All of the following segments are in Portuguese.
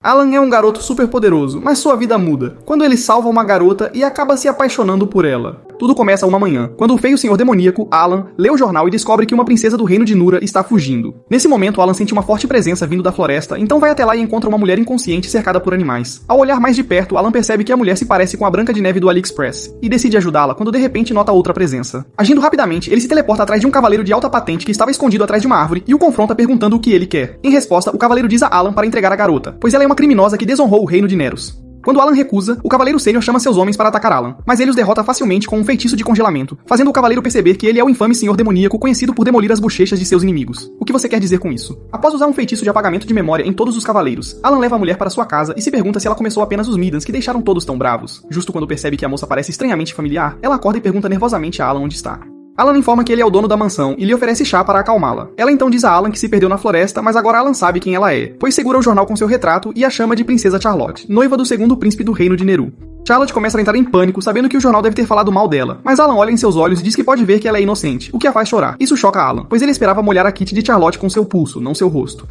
Alan é um garoto super poderoso, mas sua vida muda quando ele salva uma garota e acaba se apaixonando por ela. Tudo começa uma manhã, quando o feio senhor demoníaco, Alan, lê o jornal e descobre que uma princesa do reino de Nura está fugindo. Nesse momento, Alan sente uma forte presença vindo da floresta, então vai até lá e encontra uma mulher inconsciente cercada por animais. Ao olhar mais de perto, Alan percebe que a mulher se parece com a Branca de Neve do AliExpress, e decide ajudá-la quando de repente nota outra presença. Agindo rapidamente, ele se teleporta atrás de um cavaleiro de alta patente que estava escondido atrás de uma árvore e o confronta perguntando o que ele quer. Em resposta, o cavaleiro diz a Alan para entregar a garota, pois ela é uma criminosa que desonrou o reino de Neros. Quando Alan recusa, o Cavaleiro Sênior chama seus homens para atacar Alan, mas ele os derrota facilmente com um feitiço de congelamento, fazendo o Cavaleiro perceber que ele é o infame senhor demoníaco conhecido por demolir as bochechas de seus inimigos. O que você quer dizer com isso? Após usar um feitiço de apagamento de memória em todos os cavaleiros, Alan leva a mulher para sua casa e se pergunta se ela começou apenas os Middens que deixaram todos tão bravos. Justo quando percebe que a moça parece estranhamente familiar, ela acorda e pergunta nervosamente a Alan onde está. Alan informa que ele é o dono da mansão e lhe oferece chá para acalmá-la. Ela então diz a Alan que se perdeu na floresta, mas agora Alan sabe quem ela é, pois segura o jornal com seu retrato e a chama de Princesa Charlotte, noiva do segundo príncipe do reino de Neru. Charlotte começa a entrar em pânico, sabendo que o jornal deve ter falado mal dela, mas Alan olha em seus olhos e diz que pode ver que ela é inocente, o que a faz chorar. Isso choca Alan, pois ele esperava molhar a Kitty de Charlotte com seu pulso, não seu rosto.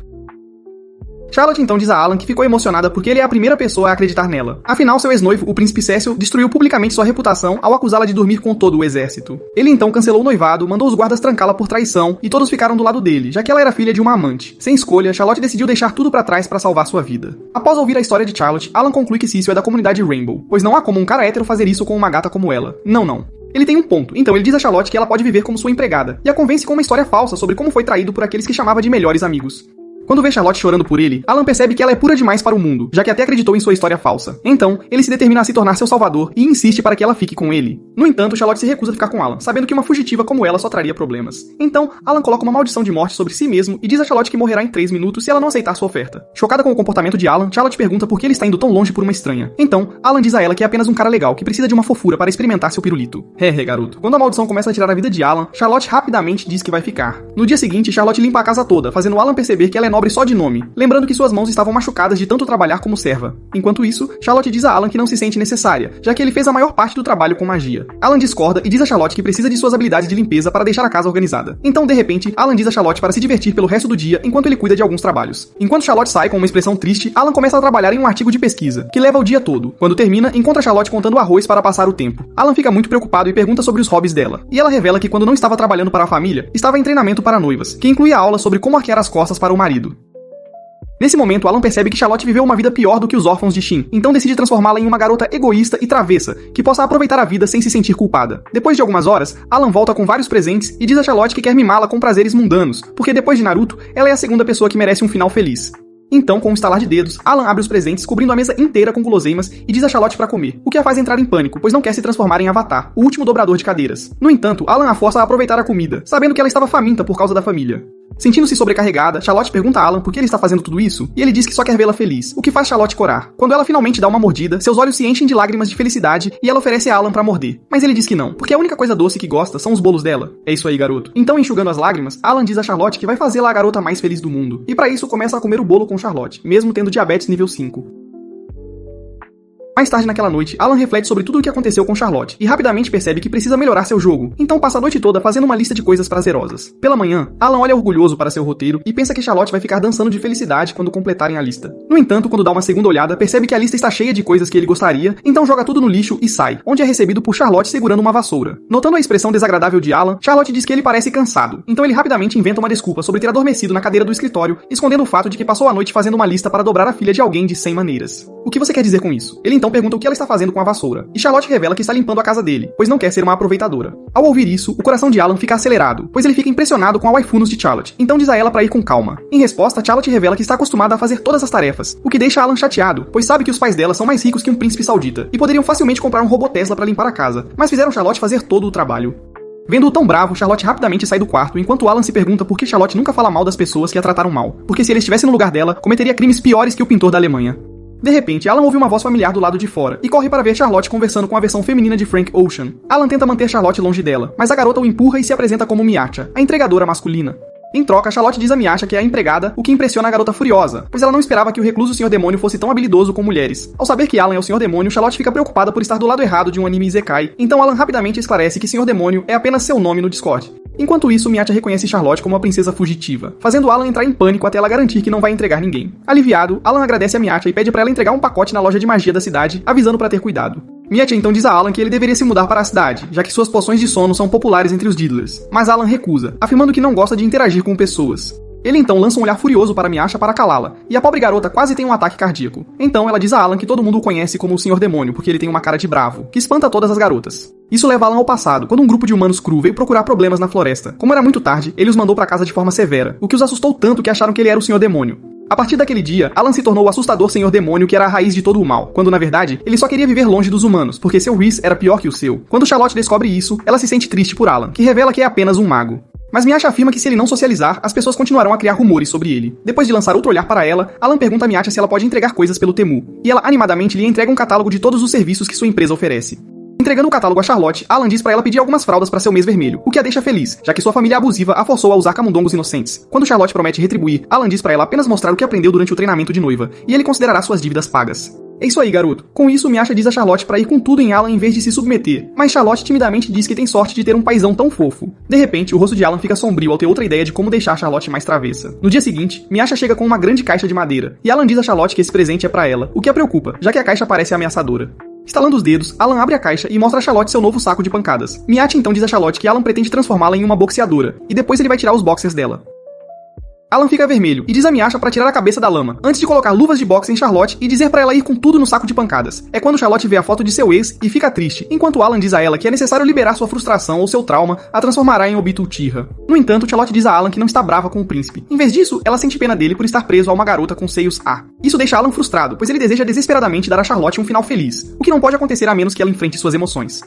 Charlotte então diz a Alan que ficou emocionada porque ele é a primeira pessoa a acreditar nela. Afinal, seu ex-noivo, o príncipe Cecil, destruiu publicamente sua reputação ao acusá-la de dormir com todo o exército. Ele então cancelou o noivado, mandou os guardas trancá-la por traição e todos ficaram do lado dele, já que ela era filha de uma amante. Sem escolha, Charlotte decidiu deixar tudo pra trás para salvar sua vida. Após ouvir a história de Charlotte, Alan conclui que Cecil é da comunidade Rainbow, pois não há como um cara hétero fazer isso com uma gata como ela. Não. Ele tem um ponto, então ele diz a Charlotte que ela pode viver como sua empregada, e a convence com uma história falsa sobre como foi traído por aqueles que chamava de melhores amigos. Quando vê Charlotte chorando por ele, Alan percebe que ela é pura demais para o mundo, já que até acreditou em sua história falsa. Então, ele se determina a se tornar seu salvador e insiste para que ela fique com ele. No entanto, Charlotte se recusa a ficar com Alan, sabendo que uma fugitiva como ela só traria problemas. Então, Alan coloca uma maldição de morte sobre si mesmo e diz a Charlotte que morrerá em 3 minutos se ela não aceitar sua oferta. Chocada com o comportamento de Alan, Charlotte pergunta por que ele está indo tão longe por uma estranha. Então, Alan diz a ela que é apenas um cara legal, que precisa de uma fofura para experimentar seu pirulito. Garoto. Quando a maldição começa a tirar a vida de Alan, Charlotte rapidamente diz que vai ficar. No dia seguinte, Charlotte limpa a casa toda, fazendo Alan perceber que ela é nobre só de nome, lembrando que suas mãos estavam machucadas de tanto trabalhar como serva. Enquanto isso, Charlotte diz a Alan que não se sente necessária, já que ele fez a maior parte do trabalho com magia. Alan discorda e diz a Charlotte que precisa de suas habilidades de limpeza para deixar a casa organizada. Então, de repente, Alan diz a Charlotte para se divertir pelo resto do dia enquanto ele cuida de alguns trabalhos. Enquanto Charlotte sai com uma expressão triste, Alan começa a trabalhar em um artigo de pesquisa, que leva o dia todo. Quando termina, encontra Charlotte contando arroz para passar o tempo. Alan fica muito preocupado e pergunta sobre os hobbies dela. E ela revela que quando não estava trabalhando para a família, estava em treinamento para noivas, que incluía aula sobre como arquear as costas para o marido. Nesse momento, Alan percebe que Charlotte viveu uma vida pior do que os órfãos de Shin, então decide transformá-la em uma garota egoísta e travessa, que possa aproveitar a vida sem se sentir culpada. Depois de algumas horas, Alan volta com vários presentes e diz a Charlotte que quer mimá-la com prazeres mundanos, porque depois de Naruto, ela é a segunda pessoa que merece um final feliz. Então, com um estalar de dedos, Alan abre os presentes, cobrindo a mesa inteira com guloseimas e diz a Charlotte para comer, o que a faz entrar em pânico, pois não quer se transformar em Avatar, o último dobrador de cadeiras. No entanto, Alan a força a aproveitar a comida, sabendo que ela estava faminta por causa da família. Sentindo-se sobrecarregada, Charlotte pergunta a Alan por que ele está fazendo tudo isso, e ele diz que só quer vê-la feliz, o que faz Charlotte corar. Quando ela finalmente dá uma mordida, seus olhos se enchem de lágrimas de felicidade e ela oferece a Alan pra morder. Mas ele diz que não, porque a única coisa doce que gosta são os bolos dela. É isso aí, garoto. Então, enxugando as lágrimas, Alan diz a Charlotte que vai fazê-la a garota mais feliz do mundo. E pra isso, começa a comer o bolo com Charlotte, mesmo tendo diabetes nível 5. Mais tarde naquela noite, Alan reflete sobre tudo o que aconteceu com Charlotte e rapidamente percebe que precisa melhorar seu jogo, então passa a noite toda fazendo uma lista de coisas prazerosas. Pela manhã, Alan olha orgulhoso para seu roteiro e pensa que Charlotte vai ficar dançando de felicidade quando completarem a lista. No entanto, quando dá uma segunda olhada, percebe que a lista está cheia de coisas que ele gostaria, então joga tudo no lixo e sai, onde é recebido por Charlotte segurando uma vassoura. Notando a expressão desagradável de Alan, Charlotte diz que ele parece cansado, então ele rapidamente inventa uma desculpa sobre ter adormecido na cadeira do escritório, escondendo o fato de que passou a noite fazendo uma lista para dobrar a filha de alguém de 100 maneiras. O que você quer dizer com isso? Ele então pergunta o que ela está fazendo com a vassoura, e Charlotte revela que está limpando a casa dele, pois não quer ser uma aproveitadora. Ao ouvir isso, o coração de Alan fica acelerado, pois ele fica impressionado com a waifuness de Charlotte, então diz a ela para ir com calma. Em resposta, Charlotte revela que está acostumada a fazer todas as tarefas, o que deixa Alan chateado, pois sabe que os pais dela são mais ricos que um príncipe saudita, e poderiam facilmente comprar um robô Tesla para limpar a casa, mas fizeram Charlotte fazer todo o trabalho. Vendo-o tão bravo, Charlotte rapidamente sai do quarto, enquanto Alan se pergunta por que Charlotte nunca fala mal das pessoas que a trataram mal, porque se ele estivesse no lugar dela, cometeria crimes piores que o pintor da Alemanha. De repente, Alan ouve uma voz familiar do lado de fora e corre para ver Charlotte conversando com a versão feminina de Frank Ocean. Alan tenta manter Charlotte longe dela, mas a garota o empurra e se apresenta como Miacha, a entregadora masculina. Em troca, Charlotte diz a Miacha que é a empregada, o que impressiona a garota furiosa, pois ela não esperava que o recluso Senhor Demônio fosse tão habilidoso com mulheres. Ao saber que Alan é o Senhor Demônio, Charlotte fica preocupada por estar do lado errado de um anime Isekai, então Alan rapidamente esclarece que Senhor Demônio é apenas seu nome no Discord. Enquanto isso, Miacha reconhece Charlotte como uma princesa fugitiva, fazendo Alan entrar em pânico até ela garantir que não vai entregar ninguém. Aliviado, Alan agradece a Miacha e pede pra ela entregar um pacote na loja de magia da cidade, avisando pra ter cuidado. Miacha então diz a Alan que ele deveria se mudar para a cidade, já que suas poções de sono são populares entre os Diddlers, mas Alan recusa, afirmando que não gosta de interagir com pessoas. Ele então lança um olhar furioso para Miacha para calá-la, e a pobre garota quase tem um ataque cardíaco. Então ela diz a Alan que todo mundo o conhece como o Senhor Demônio, porque ele tem uma cara de bravo, que espanta todas as garotas. Isso leva Alan ao passado, quando um grupo de humanos cru veio procurar problemas na floresta. Como era muito tarde, ele os mandou para casa de forma severa, o que os assustou tanto que acharam que ele era o Senhor Demônio. A partir daquele dia, Alan se tornou o assustador Senhor Demônio que era a raiz de todo o mal, quando na verdade, ele só queria viver longe dos humanos, porque seu Whis era pior que o seu. Quando Charlotte descobre isso, ela se sente triste por Alan, que revela que é apenas um mago. Mas Miacha afirma que se ele não socializar, as pessoas continuarão a criar rumores sobre ele. Depois de lançar outro olhar para ela, Alan pergunta a Miacha se ela pode entregar coisas pelo Temu, e ela animadamente lhe entrega um catálogo de todos os serviços que sua empresa oferece. Entregando o catálogo a Charlotte, Alan diz pra ela pedir algumas fraldas para seu mês vermelho, o que a deixa feliz, já que sua família abusiva a forçou a usar camundongos inocentes. Quando Charlotte promete retribuir, Alan diz pra ela apenas mostrar o que aprendeu durante o treinamento de noiva, e ele considerará suas dívidas pagas. É isso aí, garoto. Com isso, Miacha diz a Charlotte pra ir com tudo em Alan em vez de se submeter, mas Charlotte timidamente diz que tem sorte de ter um paizão tão fofo. De repente, o rosto de Alan fica sombrio ao ter outra ideia de como deixar Charlotte mais travessa. No dia seguinte, Miacha chega com uma grande caixa de madeira, e Alan diz a Charlotte que esse presente é pra ela, o que a preocupa, já que a caixa parece ameaçadora. Estalando os dedos, Alan abre a caixa e mostra a Charlotte seu novo saco de pancadas. Miacha então diz a Charlotte que Alan pretende transformá-la em uma boxeadora, e depois ele vai tirar os boxers dela. Alan fica vermelho e diz a Miacha pra tirar a cabeça da lama, antes de colocar luvas de boxe em Charlotte e dizer pra ela ir com tudo no saco de pancadas. É quando Charlotte vê a foto de seu ex e fica triste, enquanto Alan diz a ela que é necessário liberar sua frustração ou seu trauma a transformará em Obito Uchiha. No entanto, Charlotte diz a Alan que não está brava com o príncipe. Em vez disso, ela sente pena dele por estar preso a uma garota com seios A. Isso deixa Alan frustrado, pois ele deseja desesperadamente dar a Charlotte um final feliz, o que não pode acontecer a menos que ela enfrente suas emoções.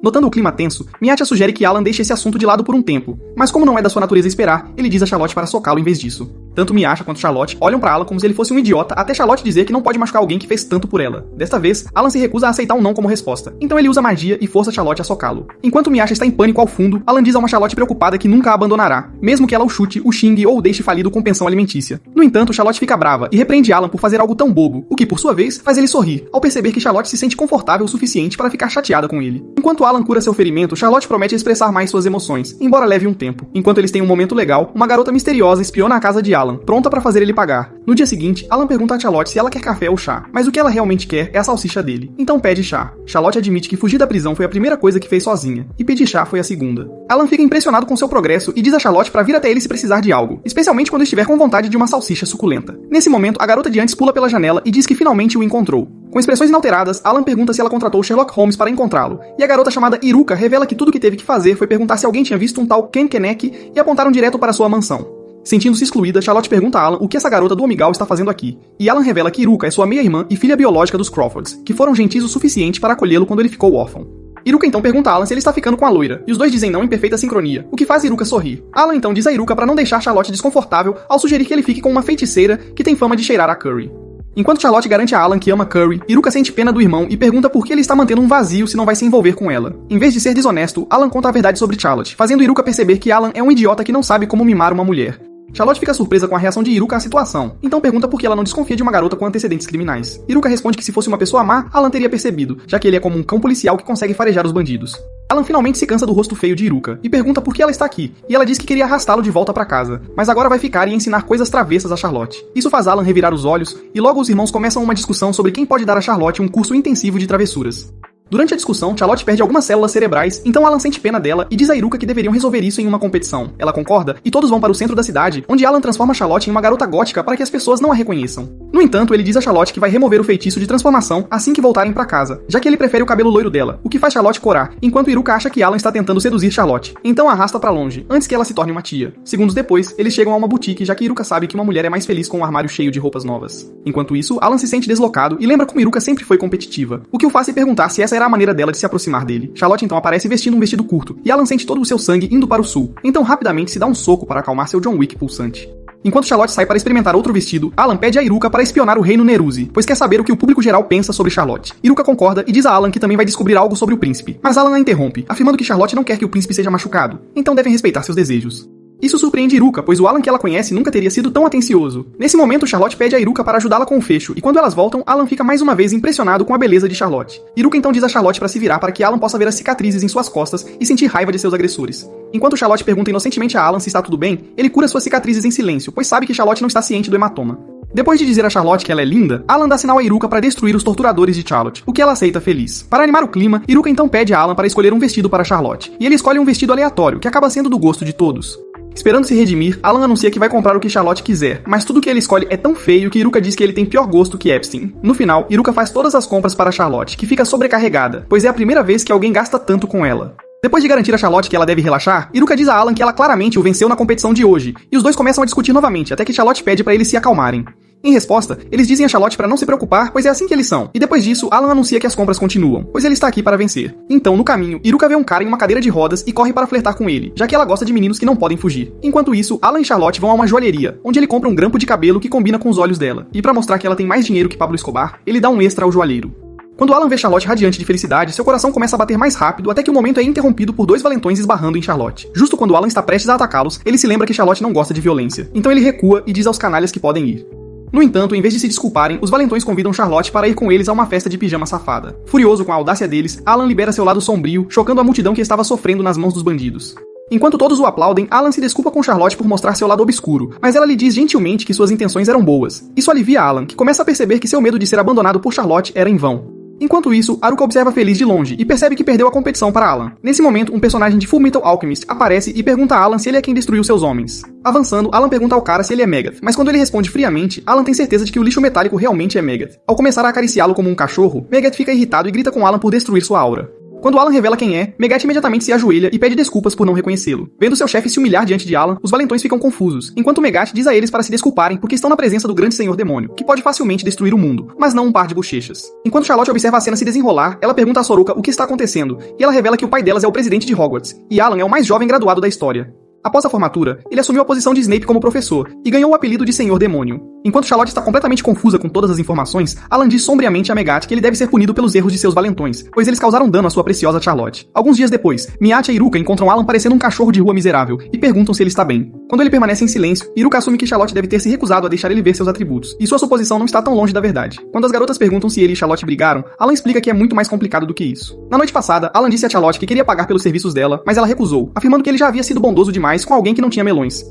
Notando o clima tenso, Miacha sugere que Alan deixe esse assunto de lado por um tempo, mas como não é da sua natureza esperar, ele diz a Charlotte para socá-lo em vez disso. Tanto Miacha quanto Charlotte olham pra Alan como se ele fosse um idiota, até Charlotte dizer que não pode machucar alguém que fez tanto por ela. Desta vez, Alan se recusa a aceitar um não como resposta, então ele usa magia e força Charlotte a socá-lo. Enquanto Miacha está em pânico ao fundo, Alan diz a uma Charlotte preocupada que nunca a abandonará, mesmo que ela o chute, o xingue ou o deixe falido com pensão alimentícia. No entanto, Charlotte fica brava e repreende Alan por fazer algo tão bobo, o que por sua vez faz ele sorrir, ao perceber que Charlotte se sente confortável o suficiente para ficar chateada com ele. Enquanto Alan cura seu ferimento, Charlotte promete expressar mais suas emoções, embora leve um tempo. Enquanto eles têm um momento legal, uma garota misteriosa espiona a casa de Alan, pronta para fazer ele pagar. No dia seguinte, Alan pergunta a Charlotte se ela quer café ou chá, mas o que ela realmente quer é a salsicha dele. Então pede chá. Charlotte admite que fugir da prisão foi a primeira coisa que fez sozinha, e pedir chá foi a segunda. Alan fica impressionado com seu progresso e diz a Charlotte para vir até ele se precisar de algo, especialmente quando estiver com vontade de uma salsicha suculenta. Nesse momento, a garota de antes pula pela janela e diz que finalmente o encontrou. Com expressões inalteradas, Alan pergunta se ela contratou Sherlock Holmes para encontrá-lo, e a garota chamada Iruka revela que tudo que teve que fazer foi perguntar se alguém tinha visto um tal Ken Kennek e apontaram direto para sua mansão. Sentindo-se excluída, Charlotte pergunta a Alan o que essa garota do Omigal está fazendo aqui, e Alan revela que Iruka é sua meia-irmã e filha biológica dos Crawfords, que foram gentis o suficiente para acolhê-lo quando ele ficou órfão. Iruka então pergunta a Alan se ele está ficando com a loira, e os dois dizem não em perfeita sincronia, o que faz Iruka sorrir. Alan então diz a Iruka para não deixar Charlotte desconfortável ao sugerir que ele fique com uma feiticeira que tem fama de cheirar a curry. Enquanto Charlotte garante a Alan que ama Curry, Iruka sente pena do irmão e pergunta por que ele está mantendo um vazio se não vai se envolver com ela. Em vez de ser desonesto, Alan conta a verdade sobre Charlotte, fazendo Iruka perceber que Alan é um idiota que não sabe como mimar uma mulher. Charlotte fica surpresa com a reação de Iruka à situação, então pergunta por que ela não desconfia de uma garota com antecedentes criminais. Iruka responde que se fosse uma pessoa má, Alan teria percebido, já que ele é como um cão policial que consegue farejar os bandidos. Alan finalmente se cansa do rosto feio de Iruka e pergunta por que ela está aqui, e ela diz que queria arrastá-lo de volta para casa, mas agora vai ficar e ensinar coisas travessas a Charlotte. Isso faz Alan revirar os olhos, e logo os irmãos começam uma discussão sobre quem pode dar a Charlotte um curso intensivo de travessuras. Durante a discussão, Charlotte perde algumas células cerebrais, então Alan sente pena dela e diz a Iruka que deveriam resolver isso em uma competição. Ela concorda e todos vão para o centro da cidade, onde Alan transforma Charlotte em uma garota gótica para que as pessoas não a reconheçam. No entanto, ele diz a Charlotte que vai remover o feitiço de transformação assim que voltarem para casa, já que ele prefere o cabelo loiro dela, o que faz Charlotte corar, enquanto Iruka acha que Alan está tentando seduzir Charlotte. Então arrasta para longe, antes que ela se torne uma tia. Segundos depois, eles chegam a uma boutique, já que Iruka sabe que uma mulher é mais feliz com um armário cheio de roupas novas. Enquanto isso, Alan se sente deslocado e lembra como Iruka sempre foi competitiva, o que o faz se perguntar se essa era a maneira dela de se aproximar dele. Charlotte então aparece vestindo um vestido curto, e Alan sente todo o seu sangue indo para o sul, então rapidamente se dá um soco para acalmar seu John Wick pulsante. Enquanto Charlotte sai para experimentar outro vestido, Alan pede a Iruka para espionar o reino Neruzi, pois quer saber o que o público geral pensa sobre Charlotte. Iruka concorda e diz a Alan que também vai descobrir algo sobre o príncipe, mas Alan a interrompe, afirmando que Charlotte não quer que o príncipe seja machucado, então devem respeitar seus desejos. Isso surpreende Iruka, pois o Alan que ela conhece nunca teria sido tão atencioso. Nesse momento, Charlotte pede a Iruka para ajudá-la com o fecho, e quando elas voltam, Alan fica mais uma vez impressionado com a beleza de Charlotte. Iruka então diz a Charlotte para se virar para que Alan possa ver as cicatrizes em suas costas e sentir raiva de seus agressores. Enquanto Charlotte pergunta inocentemente a Alan se está tudo bem, ele cura suas cicatrizes em silêncio, pois sabe que Charlotte não está ciente do hematoma. Depois de dizer a Charlotte que ela é linda, Alan dá sinal a Iruka para destruir os torturadores de Charlotte, o que ela aceita feliz. Para animar o clima, Iruka então pede a Alan para escolher um vestido para Charlotte, e ele escolhe um vestido aleatório, que acaba sendo do gosto de todos. Esperando se redimir, Alan anuncia que vai comprar o que Charlotte quiser, mas tudo que ele escolhe é tão feio que Iruka diz que ele tem pior gosto que Epstein. No final, Iruka faz todas as compras para Charlotte, que fica sobrecarregada, pois é a primeira vez que alguém gasta tanto com ela. Depois de garantir a Charlotte que ela deve relaxar, Iruka diz a Alan que ela claramente o venceu na competição de hoje, e os dois começam a discutir novamente, até que Charlotte pede para eles se acalmarem. Em resposta, eles dizem a Charlotte para não se preocupar, pois é assim que eles são. E depois disso, Alan anuncia que as compras continuam, pois ele está aqui para vencer. Então, no caminho, Iruka vê um cara em uma cadeira de rodas e corre para flertar com ele, já que ela gosta de meninos que não podem fugir. Enquanto isso, Alan e Charlotte vão a uma joalheria, onde ele compra um grampo de cabelo que combina com os olhos dela. E para mostrar que ela tem mais dinheiro que Pablo Escobar, ele dá um extra ao joalheiro. Quando Alan vê Charlotte radiante de felicidade, seu coração começa a bater mais rápido até que o momento é interrompido por dois valentões esbarrando em Charlotte. Justo quando Alan está prestes a atacá-los, ele se lembra que Charlotte não gosta de violência. Então ele recua e diz aos canalhas que podem ir. No entanto, em vez de se desculparem, os valentões convidam Charlotte para ir com eles a uma festa de pijama safada. Furioso com a audácia deles, Alan libera seu lado sombrio, chocando a multidão que estava sofrendo nas mãos dos bandidos. Enquanto todos o aplaudem, Alan se desculpa com Charlotte por mostrar seu lado obscuro, mas ela lhe diz gentilmente que suas intenções eram boas. Isso alivia Alan, que começa a perceber que seu medo de ser abandonado por Charlotte era em vão. Enquanto isso, Haruka observa feliz de longe e percebe que perdeu a competição para Alan. Nesse momento, um personagem de Fullmetal Alchemist aparece e pergunta a Alan se ele é quem destruiu seus homens. Avançando, Alan pergunta ao cara se ele é Megath, mas quando ele responde friamente, Alan tem certeza de que o lixo metálico realmente é Megath. Ao começar a acariciá-lo como um cachorro, Megath fica irritado e grita com Alan por destruir sua aura. Quando Alan revela quem é, Megath imediatamente se ajoelha e pede desculpas por não reconhecê-lo. Vendo seu chefe se humilhar diante de Alan, os valentões ficam confusos, enquanto Megath diz a eles para se desculparem porque estão na presença do grande senhor demônio, que pode facilmente destruir o mundo, mas não um par de bochechas. Enquanto Charlotte observa a cena se desenrolar, ela pergunta a Soroka o que está acontecendo, e ela revela que o pai delas é o presidente de Hogwarts, e Alan é o mais jovem graduado da história. Após a formatura, ele assumiu a posição de Snape como professor e ganhou o apelido de Senhor Demônio. Enquanto Charlotte está completamente confusa com todas as informações, Alan diz sombriamente a Megath que ele deve ser punido pelos erros de seus valentões, pois eles causaram dano à sua preciosa Charlotte. Alguns dias depois, Miacha e Iruka encontram Alan parecendo um cachorro de rua miserável e perguntam se ele está bem. Quando ele permanece em silêncio, Iruka assume que Charlotte deve ter se recusado a deixar ele ver seus atributos, e sua suposição não está tão longe da verdade. Quando as garotas perguntam se ele e Charlotte brigaram, Alan explica que é muito mais complicado do que isso. Na noite passada, Alan disse a Charlotte que queria pagar pelos serviços dela, mas ela recusou, afirmando que ele já havia sido bondoso demais com alguém que não tinha melões.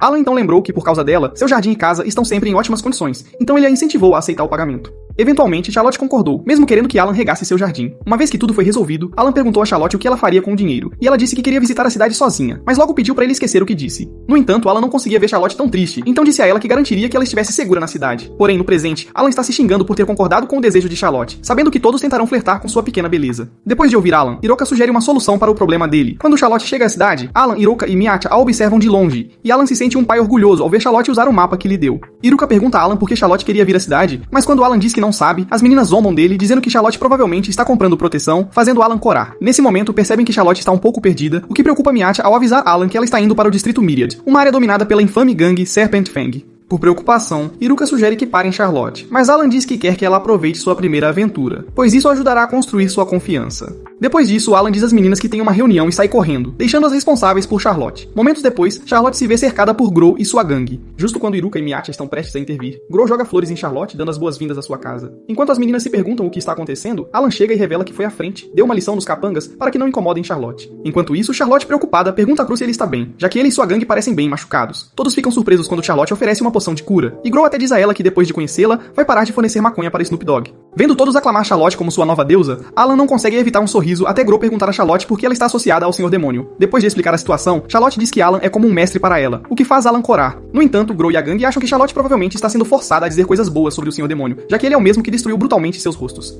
Alan então lembrou que, por causa dela, seu jardim e casa estão sempre em ótimas condições, então ele a incentivou a aceitar o pagamento. Eventualmente, Charlotte concordou, mesmo querendo que Alan regasse seu jardim. Uma vez que tudo foi resolvido, Alan perguntou a Charlotte o que ela faria com o dinheiro, e ela disse que queria visitar a cidade sozinha, mas logo pediu para ele esquecer o que disse. No entanto, Alan não conseguia ver Charlotte tão triste, então disse a ela que garantiria que ela estivesse segura na cidade. Porém, no presente, Alan está se xingando por ter concordado com o desejo de Charlotte, sabendo que todos tentarão flertar com sua pequena beleza. Depois de ouvir Alan, Iroka sugere uma solução para o problema dele. Quando Charlotte chega à cidade, Alan, Iroka e Miacha a observam de longe, e Alan se sente um pai orgulhoso ao ver Charlotte usar o mapa que lhe deu. Iruka pergunta a Alan por que Charlotte queria vir à cidade, mas quando Alan diz que não sabe, as meninas zombam dele, dizendo que Charlotte provavelmente está comprando proteção, fazendo Alan corar. Nesse momento, percebem que Charlotte está um pouco perdida, o que preocupa Miacha ao avisar Alan que ela está indo para o distrito Myriad, uma área dominada pela infame gangue Serpent Fang. Por preocupação, Iruka sugere que parem Charlotte, mas Alan diz que quer que ela aproveite sua primeira aventura, pois isso ajudará a construir sua confiança. Depois disso, Alan diz às meninas que tem uma reunião e sai correndo, deixando-as responsáveis por Charlotte. Momentos depois, Charlotte se vê cercada por Grow e sua gangue. Justo quando Iruka e Miacha estão prestes a intervir, Grow joga flores em Charlotte, dando as boas-vindas à sua casa. Enquanto as meninas se perguntam o que está acontecendo, Alan chega e revela que foi à frente, deu uma lição nos capangas para que não incomodem Charlotte. Enquanto isso, Charlotte, preocupada, pergunta a Grow se ele está bem, já que ele e sua gangue parecem bem machucados. Todos ficam surpresos quando Charlotte oferece uma poção de cura, e Grow até diz a ela que depois de conhecê-la, vai parar de fornecer maconha para Snoop Dogg. Vendo todos aclamar Charlotte como sua nova deusa, Alan não consegue evitar um sorriso até Grow perguntar a Charlotte por que ela está associada ao Senhor Demônio. Depois de explicar a situação, Charlotte diz que Alan é como um mestre para ela, o que faz Alan corar. No entanto, Grow e a gangue acham que Charlotte provavelmente está sendo forçada a dizer coisas boas sobre o Senhor Demônio, já que ele é o mesmo que destruiu brutalmente seus rostos.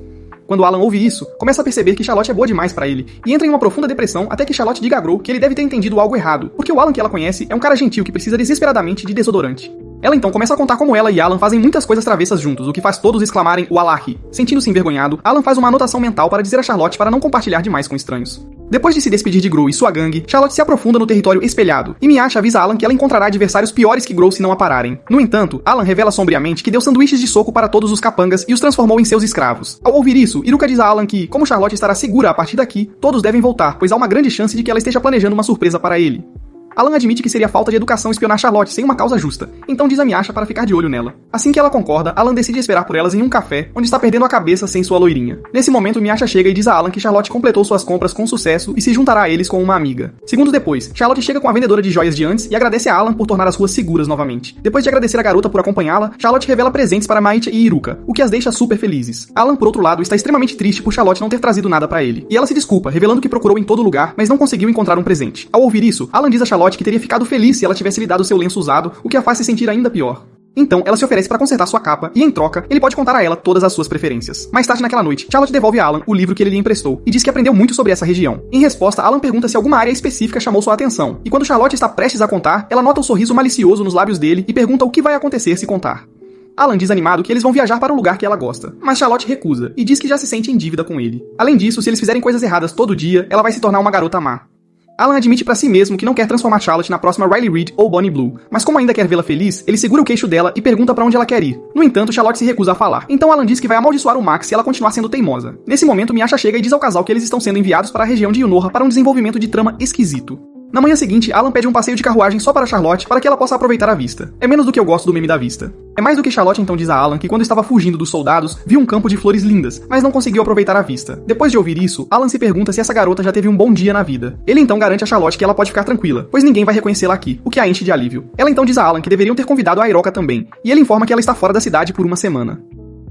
Quando Alan ouve isso, começa a perceber que Charlotte é boa demais pra ele, e entra em uma profunda depressão até que Charlotte diga a Grow que ele deve ter entendido algo errado, porque o Alan que ela conhece é um cara gentil que precisa desesperadamente de desodorante. Ela então começa a contar como ela e Alan fazem muitas coisas travessas juntos, o que faz todos exclamarem Wallahi. Sentindo-se envergonhado, Alan faz uma anotação mental para dizer a Charlotte para não compartilhar demais com estranhos. Depois de se despedir de Grow e sua gangue, Charlotte se aprofunda no território espelhado, e Miacha avisa Alan que ela encontrará adversários piores que Grow se não a pararem. No entanto, Alan revela sombriamente que deu sanduíches de soco para todos os capangas e os transformou em seus escravos. Ao ouvir isso, Iruka diz a Alan que, como Charlotte estará segura a partir daqui, todos devem voltar, pois há uma grande chance de que ela esteja planejando uma surpresa para ele. Alan admite que seria falta de educação espionar Charlotte sem uma causa justa, então diz a Miasha para ficar de olho nela. Assim que ela concorda, Alan decide esperar por elas em um café, onde está perdendo a cabeça sem sua loirinha. Nesse momento, Miasha chega e diz a Alan que Charlotte completou suas compras com sucesso e se juntará a eles com uma amiga. Segundos depois, Charlotte chega com a vendedora de joias de antes e agradece a Alan por tornar as ruas seguras novamente. Depois de agradecer a garota por acompanhá-la, Charlotte revela presentes para Maicha e Iruka, o que as deixa super felizes. Alan, por outro lado, está extremamente triste por Charlotte não ter trazido nada para ele. E ela se desculpa, revelando que procurou em todo lugar, mas não conseguiu encontrar um presente. Ao ouvir isso, Alan diz a Charlotte que teria ficado feliz se ela tivesse lhe dado seu lenço usado, o que a faz se sentir ainda pior. Então, ela se oferece para consertar sua capa e, em troca, ele pode contar a ela todas as suas preferências. Mais tarde naquela noite, Charlotte devolve a Alan o livro que ele lhe emprestou e diz que aprendeu muito sobre essa região. Em resposta, Alan pergunta se alguma área específica chamou sua atenção, e quando Charlotte está prestes a contar, ela nota o sorriso malicioso nos lábios dele e pergunta o que vai acontecer se contar. Alan diz animado que eles vão viajar para o lugar que ela gosta, mas Charlotte recusa e diz que já se sente em dívida com ele. Além disso, se eles fizerem coisas erradas todo dia, ela vai se tornar uma garota má. Alan admite pra si mesmo que não quer transformar Charlotte na próxima Riley Reid ou Bonnie Blue, mas como ainda quer vê-la feliz, ele segura o queixo dela e pergunta pra onde ela quer ir. No entanto, Charlotte se recusa a falar. Então Alan diz que vai amaldiçoar o Max se ela continuar sendo teimosa. Nesse momento, Miasha chega e diz ao casal que eles estão sendo enviados para a região de Yunoha para um desenvolvimento de trama esquisito. Na manhã seguinte, Alan pede um passeio de carruagem só para Charlotte para que ela possa aproveitar a vista. É menos do que eu gosto do meme da vista. É mais do que Charlotte então diz a Alan que quando estava fugindo dos soldados, viu um campo de flores lindas, mas não conseguiu aproveitar a vista. Depois de ouvir isso, Alan se pergunta se essa garota já teve um bom dia na vida. Ele então garante a Charlotte que ela pode ficar tranquila, pois ninguém vai reconhecê-la aqui, o que a enche de alívio. Ela então diz a Alan que deveriam ter convidado a Hiroka também, e ele informa que ela está fora da cidade por uma semana.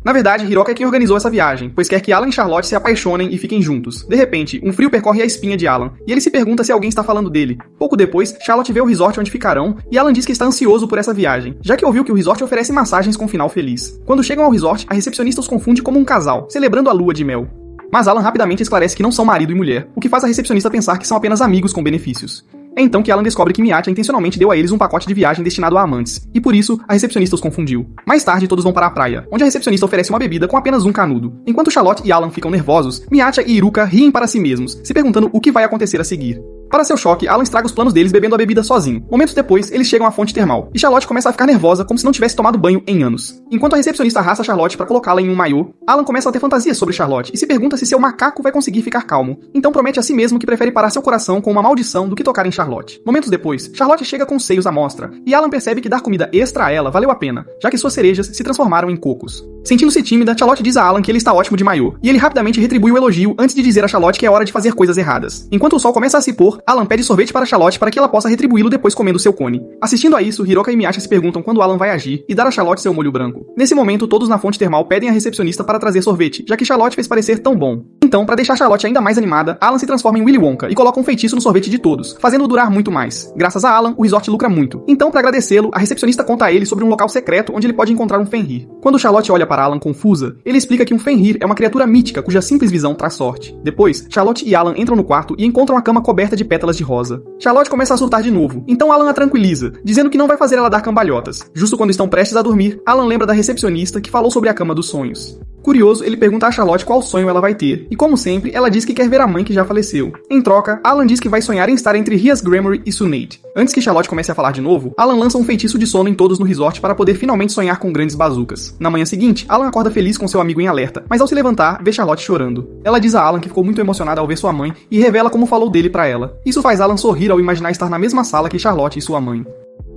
Na verdade, Hiroka é quem organizou essa viagem, pois quer que Alan e Charlotte se apaixonem e fiquem juntos. De repente, um frio percorre a espinha de Alan, e ele se pergunta se alguém está falando dele. Pouco depois, Charlotte vê o resort onde ficarão, e Alan diz que está ansioso por essa viagem, já que ouviu que o resort oferece massagens com um final feliz. Quando chegam ao resort, a recepcionista os confunde como um casal, celebrando a lua de mel. Mas Alan rapidamente esclarece que não são marido e mulher, o que faz a recepcionista pensar que são apenas amigos com benefícios. É então que Alan descobre que Miacha intencionalmente deu a eles um pacote de viagem destinado a amantes, e por isso a recepcionista os confundiu. Mais tarde, todos vão para a praia, onde a recepcionista oferece uma bebida com apenas um canudo. Enquanto Charlotte e Alan ficam nervosos, Miacha e Iruka riem para si mesmos, se perguntando o que vai acontecer a seguir. Para seu choque, Alan estraga os planos deles bebendo a bebida sozinho. Momentos depois, eles chegam à fonte termal, e Charlotte começa a ficar nervosa como se não tivesse tomado banho em anos. Enquanto a recepcionista arrasta Charlotte para colocá-la em um maiô, Alan começa a ter fantasias sobre Charlotte e se pergunta se seu macaco vai conseguir ficar calmo. Então promete a si mesmo que prefere parar seu coração com uma maldição do que tocar em Charlotte. Momentos depois, Charlotte chega com os seios à mostra, e Alan percebe que dar comida extra a ela valeu a pena, já que suas cerejas se transformaram em cocos. Sentindo-se tímida, Charlotte diz a Alan que ele está ótimo de maiô, e ele rapidamente retribui o elogio antes de dizer a Charlotte que é hora de fazer coisas erradas. Enquanto o sol começa a se pôr, Alan pede sorvete para Charlotte para que ela possa retribuí-lo depois comendo seu cone. Assistindo a isso, Hiroka e Miacha se perguntam quando Alan vai agir e dar a Charlotte seu molho branco. Nesse momento, todos na fonte termal pedem à recepcionista para trazer sorvete, já que Charlotte fez parecer tão bom. Então, para deixar Charlotte ainda mais animada, Alan se transforma em Willy Wonka e coloca um feitiço no sorvete de todos, fazendo-o durar muito mais. Graças a Alan, o resort lucra muito. Então, para agradecê-lo, a recepcionista conta a ele sobre um local secreto onde ele pode encontrar um Fenrir. Quando Charlotte olha para Alan confusa, ele explica que um Fenrir é uma criatura mítica cuja simples visão traz sorte. Depois, Charlotte e Alan entram no quarto e encontram a cama coberta de pétalas de rosa. Charlotte começa a surtar de novo, então Alan a tranquiliza, dizendo que não vai fazer ela dar cambalhotas. Justo quando estão prestes a dormir, Alan lembra da recepcionista que falou sobre a cama dos sonhos. Curioso, ele pergunta a Charlotte qual sonho ela vai ter, e como sempre, ela diz que quer ver a mãe que já faleceu. Em troca, Alan diz que vai sonhar em estar entre Rias Gremory e Sunade. Antes que Charlotte comece a falar de novo, Alan lança um feitiço de sono em todos no resort para poder finalmente sonhar com grandes bazucas. Na manhã seguinte, Alan acorda feliz com seu amigo em alerta, mas ao se levantar, vê Charlotte chorando. Ela diz a Alan que ficou muito emocionada ao ver sua mãe e revela como falou dele pra ela. Isso faz Alan sorrir ao imaginar estar na mesma sala que Charlotte e sua mãe.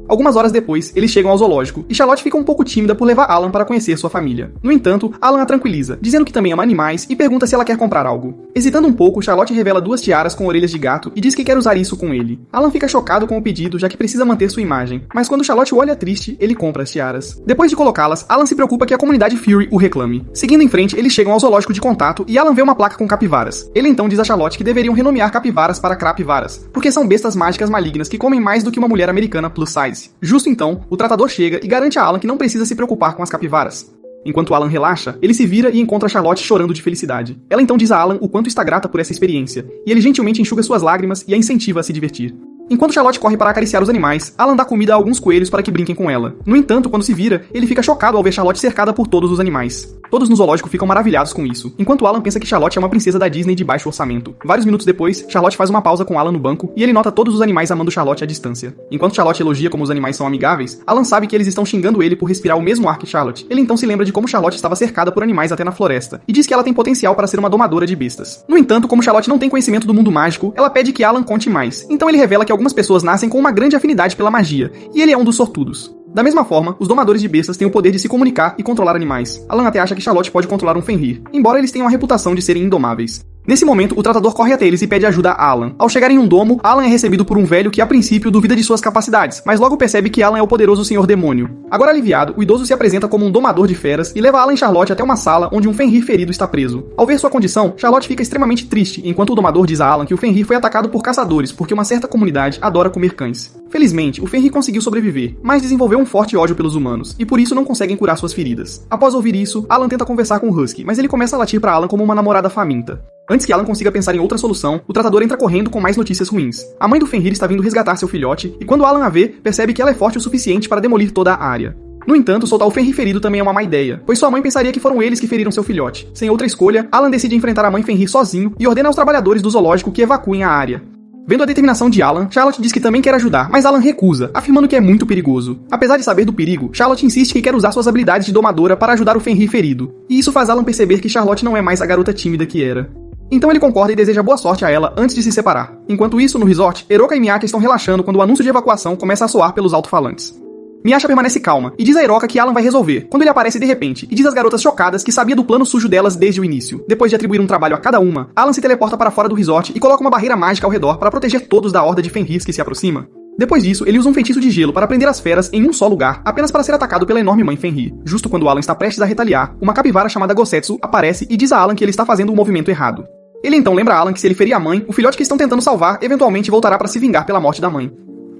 Algumas horas depois, eles chegam ao zoológico, e Charlotte fica um pouco tímida por levar Alan para conhecer sua família. No entanto, Alan a tranquiliza, dizendo que também ama animais e pergunta se ela quer comprar algo. Hesitando um pouco, Charlotte revela 2 tiaras com orelhas de gato e diz que quer usar isso com ele. Alan fica chocado com o pedido, já que precisa manter sua imagem, mas quando Charlotte o olha triste, ele compra as tiaras. Depois de colocá-las, Alan se preocupa que a comunidade Fury o reclame. Seguindo em frente, eles chegam ao zoológico de contato e Alan vê uma placa com capivaras. Ele então diz a Charlotte que deveriam renomear capivaras para crapivaras, porque são bestas mágicas malignas que comem mais do que uma mulher americana plus size. Justo então, o tratador chega e garante a Alan que não precisa se preocupar com as capivaras. Enquanto Alan relaxa, ele se vira e encontra Charlotte chorando de felicidade. Ela então diz a Alan o quanto está grata por essa experiência, e ele gentilmente enxuga suas lágrimas e a incentiva a se divertir. Enquanto Charlotte corre para acariciar os animais, Alan dá comida a alguns coelhos para que brinquem com ela. No entanto, quando se vira, ele fica chocado ao ver Charlotte cercada por todos os animais. Todos no zoológico ficam maravilhados com isso, enquanto Alan pensa que Charlotte é uma princesa da Disney de baixo orçamento. Vários minutos depois, Charlotte faz uma pausa com Alan no banco e ele nota todos os animais amando Charlotte à distância. Enquanto Charlotte elogia como os animais são amigáveis, Alan sabe que eles estão xingando ele por respirar o mesmo ar que Charlotte. Ele então se lembra de como Charlotte estava cercada por animais até na floresta, e diz que ela tem potencial para ser uma domadora de bestas. No entanto, como Charlotte não tem conhecimento do mundo mágico, ela pede que Alan conte mais. Então ele revela que algumas pessoas nascem com uma grande afinidade pela magia, e ele é um dos sortudos. Da mesma forma, os domadores de bestas têm o poder de se comunicar e controlar animais. Alan até acha que Charlotte pode controlar um Fenrir, embora eles tenham a reputação de serem indomáveis. Nesse momento, o tratador corre até eles e pede ajuda a Alan. Ao chegar em um domo, Alan é recebido por um velho que a princípio duvida de suas capacidades, mas logo percebe que Alan é o poderoso Senhor Demônio. Agora aliviado, o idoso se apresenta como um domador de feras e leva Alan e Charlotte até uma sala onde um Fenrir ferido está preso. Ao ver sua condição, Charlotte fica extremamente triste, enquanto o domador diz a Alan que o Fenrir foi atacado por caçadores porque uma certa comunidade adora comer cães. Felizmente, o Fenrir conseguiu sobreviver, mas desenvolveu um forte ódio pelos humanos, e por isso não conseguem curar suas feridas. Após ouvir isso, Alan tenta conversar com o Husky, mas ele começa a latir para Alan como uma namorada faminta. Antes que Alan consiga pensar em outra solução, o tratador entra correndo com mais notícias ruins. A mãe do Fenrir está vindo resgatar seu filhote, e quando Alan a vê, percebe que ela é forte o suficiente para demolir toda a área. No entanto, soltar o Fenrir ferido também é uma má ideia, pois sua mãe pensaria que foram eles que feriram seu filhote. Sem outra escolha, Alan decide enfrentar a mãe Fenrir sozinho e ordena aos trabalhadores do zoológico que evacuem a área. Vendo a determinação de Alan, Charlotte diz que também quer ajudar, mas Alan recusa, afirmando que é muito perigoso. Apesar de saber do perigo, Charlotte insiste que quer usar suas habilidades de domadora para ajudar o Fenrir ferido, e isso faz Alan perceber que Charlotte não é mais a garota tímida que era. Então ele concorda e deseja boa sorte a ela antes de se separar. Enquanto isso, no resort, Eroka e Miyake estão relaxando quando o anúncio de evacuação começa a soar pelos alto-falantes. Miyasha permanece calma e diz a Eroka que Alan vai resolver, quando ele aparece de repente e diz às garotas chocadas que sabia do plano sujo delas desde o início. Depois de atribuir um trabalho a cada uma, Alan se teleporta para fora do resort e coloca uma barreira mágica ao redor para proteger todos da horda de Fenrirs que se aproxima. Depois disso, ele usa um feitiço de gelo para prender as feras em um só lugar, apenas para ser atacado pela enorme mãe Fenrir. Justo quando Alan está prestes a retaliar, uma capivara chamada Gosetsu aparece e diz a Alan que ele está fazendo um movimento errado. Ele então lembra a Alan que se ele ferir a mãe, o filhote que estão tentando salvar eventualmente voltará para se vingar pela morte da mãe.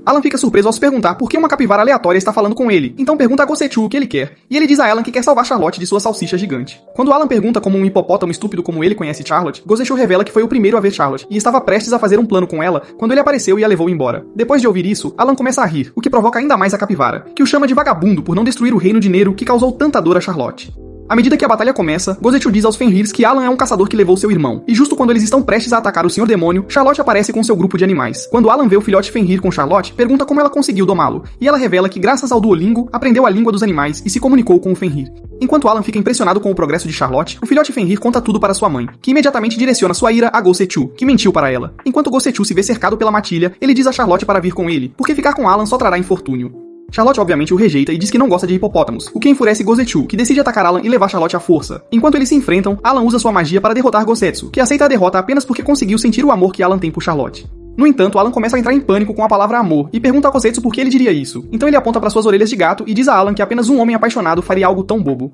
Alan fica surpreso ao se perguntar por que uma capivara aleatória está falando com ele, então pergunta a Gosetsu o que ele quer, e ele diz a Alan que quer salvar Charlotte de sua salsicha gigante. Quando Alan pergunta como um hipopótamo estúpido como ele conhece Charlotte, Gosetsu revela que foi o primeiro a ver Charlotte, e estava prestes a fazer um plano com ela quando ele apareceu e a levou embora. Depois de ouvir isso, Alan começa a rir, o que provoca ainda mais a capivara, que o chama de vagabundo por não destruir o reino de Nero que causou tanta dor a Charlotte. À medida que a batalha começa, Gosetsu diz aos Fenrirs que Alan é um caçador que levou seu irmão, e justo quando eles estão prestes a atacar o Senhor Demônio, Charlotte aparece com seu grupo de animais. Quando Alan vê o filhote Fenrir com Charlotte, pergunta como ela conseguiu domá-lo, e ela revela que graças ao Duolingo, aprendeu a língua dos animais e se comunicou com o Fenrir. Enquanto Alan fica impressionado com o progresso de Charlotte, o filhote Fenrir conta tudo para sua mãe, que imediatamente direciona sua ira a Gosetsu, que mentiu para ela. Enquanto Gosetsu se vê cercado pela matilha, ele diz a Charlotte para vir com ele, porque ficar com Alan só trará infortúnio. Charlotte obviamente o rejeita e diz que não gosta de hipopótamos, o que enfurece Gosetsu, que decide atacar Alan e levar Charlotte à força. Enquanto eles se enfrentam, Alan usa sua magia para derrotar Gosetsu, que aceita a derrota apenas porque conseguiu sentir o amor que Alan tem por Charlotte. No entanto, Alan começa a entrar em pânico com a palavra amor e pergunta a Gosetsu por que ele diria isso. Então ele aponta para suas orelhas de gato e diz a Alan que apenas um homem apaixonado faria algo tão bobo.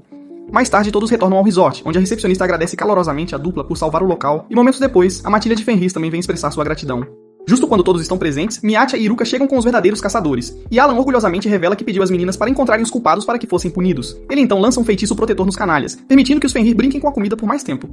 Mais tarde, todos retornam ao resort, onde a recepcionista agradece calorosamente a dupla por salvar o local, e momentos depois, a matilha de Fenris também vem expressar sua gratidão. Justo quando todos estão presentes, Miatia e Iruka chegam com os verdadeiros caçadores, e Alan orgulhosamente revela que pediu às meninas para encontrarem os culpados para que fossem punidos. Ele então lança um feitiço protetor nos canalhas, permitindo que os Fenrir brinquem com a comida por mais tempo.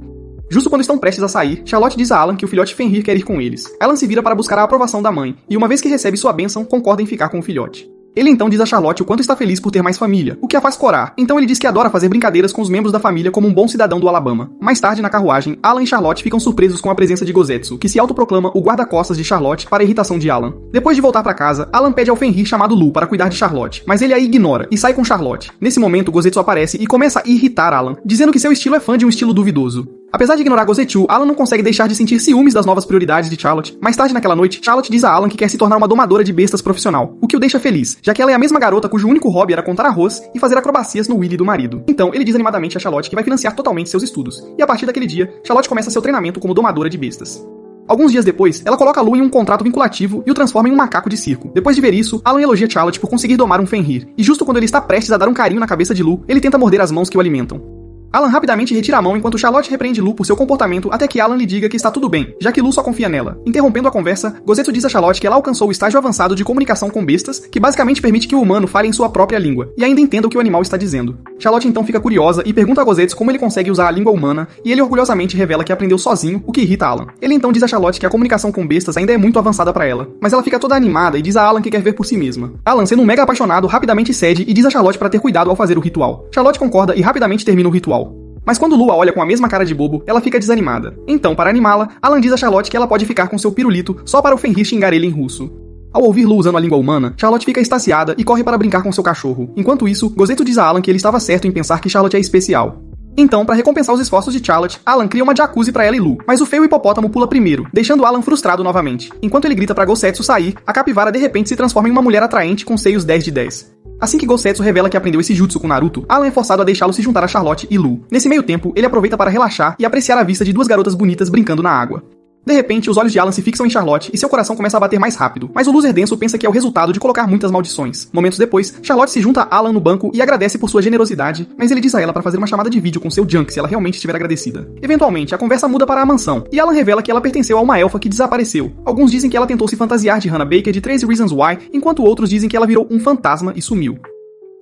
Justo quando estão prestes a sair, Charlotte diz a Alan que o filhote Fenrir quer ir com eles. Alan se vira para buscar a aprovação da mãe, e uma vez que recebe sua bênção, concorda em ficar com o filhote. Ele então diz a Charlotte o quanto está feliz por ter mais família, o que a faz corar. Então ele diz que adora fazer brincadeiras com os membros da família como um bom cidadão do Alabama. Mais tarde, na carruagem, Alan e Charlotte ficam surpresos com a presença de Gosetsu, que se autoproclama o guarda-costas de Charlotte para a irritação de Alan. Depois de voltar para casa, Alan pede ao Fenrir chamado Lu para cuidar de Charlotte, mas ele a ignora e sai com Charlotte. Nesse momento, Gosetsu aparece e começa a irritar Alan, dizendo que seu estilo é fã de um estilo duvidoso. Apesar de ignorar Gosetsu, Alan não consegue deixar de sentir ciúmes das novas prioridades de Charlotte. Mais tarde naquela noite, Charlotte diz a Alan que quer se tornar uma domadora de bestas profissional, o que o deixa feliz, já que ela é a mesma garota cujo único hobby era contar arroz e fazer acrobacias no Willy do marido. Então, ele diz animadamente a Charlotte que vai financiar totalmente seus estudos, e a partir daquele dia, Charlotte começa seu treinamento como domadora de bestas. Alguns dias depois, ela coloca Lu em um contrato vinculativo e o transforma em um macaco de circo. Depois de ver isso, Alan elogia Charlotte por conseguir domar um Fenrir, e justo quando ele está prestes a dar um carinho na cabeça de Lu, ele tenta morder as mãos que o alimentam. Alan rapidamente retira a mão enquanto Charlotte repreende Lu por seu comportamento até que Alan lhe diga que está tudo bem, já que Lu só confia nela. Interrompendo a conversa, Gosetsu diz a Charlotte que ela alcançou o estágio avançado de comunicação com bestas, que basicamente permite que o humano fale em sua própria língua, e ainda entenda o que o animal está dizendo. Charlotte então fica curiosa e pergunta a Gosetsu como ele consegue usar a língua humana, e ele orgulhosamente revela que aprendeu sozinho, o que irrita Alan. Ele então diz a Charlotte que a comunicação com bestas ainda é muito avançada para ela, mas ela fica toda animada e diz a Alan que quer ver por si mesma. Alan, sendo um mega apaixonado, rapidamente cede e diz a Charlotte para ter cuidado ao fazer o ritual. Charlotte concorda e rapidamente termina o ritual. Mas quando Lu a olha com a mesma cara de bobo, ela fica desanimada. Então, para animá-la, Alan diz a Charlotte que ela pode ficar com seu pirulito só para o Fenrir xingar ele em russo. Ao ouvir Lu usando a língua humana, Charlotte fica extasiada e corre para brincar com seu cachorro. Enquanto isso, Gosetsu diz a Alan que ele estava certo em pensar que Charlotte é especial. Então, para recompensar os esforços de Charlotte, Alan cria uma jacuzzi para ela e Lu, mas o feio hipopótamo pula primeiro, deixando Alan frustrado novamente. Enquanto ele grita para Gosetsu sair, a capivara de repente se transforma em uma mulher atraente com seios 10 de 10. Assim que Gosetsu revela que aprendeu esse jutsu com Naruto, Alan é forçado a deixá-lo se juntar a Charlotte e Lu. Nesse meio tempo, ele aproveita para relaxar e apreciar a vista de duas garotas bonitas brincando na água. De repente, os olhos de Alan se fixam em Charlotte e seu coração começa a bater mais rápido, mas o loser denso pensa que é o resultado de colocar muitas maldições. Momentos depois, Charlotte se junta a Alan no banco e agradece por sua generosidade, mas ele diz a ela para fazer uma chamada de vídeo com seu Junk se ela realmente estiver agradecida. Eventualmente, a conversa muda para a mansão, e Alan revela que ela pertenceu a uma elfa que desapareceu. Alguns dizem que ela tentou se fantasiar de Hannah Baker de 13 Reasons Why, enquanto outros dizem que ela virou um fantasma e sumiu.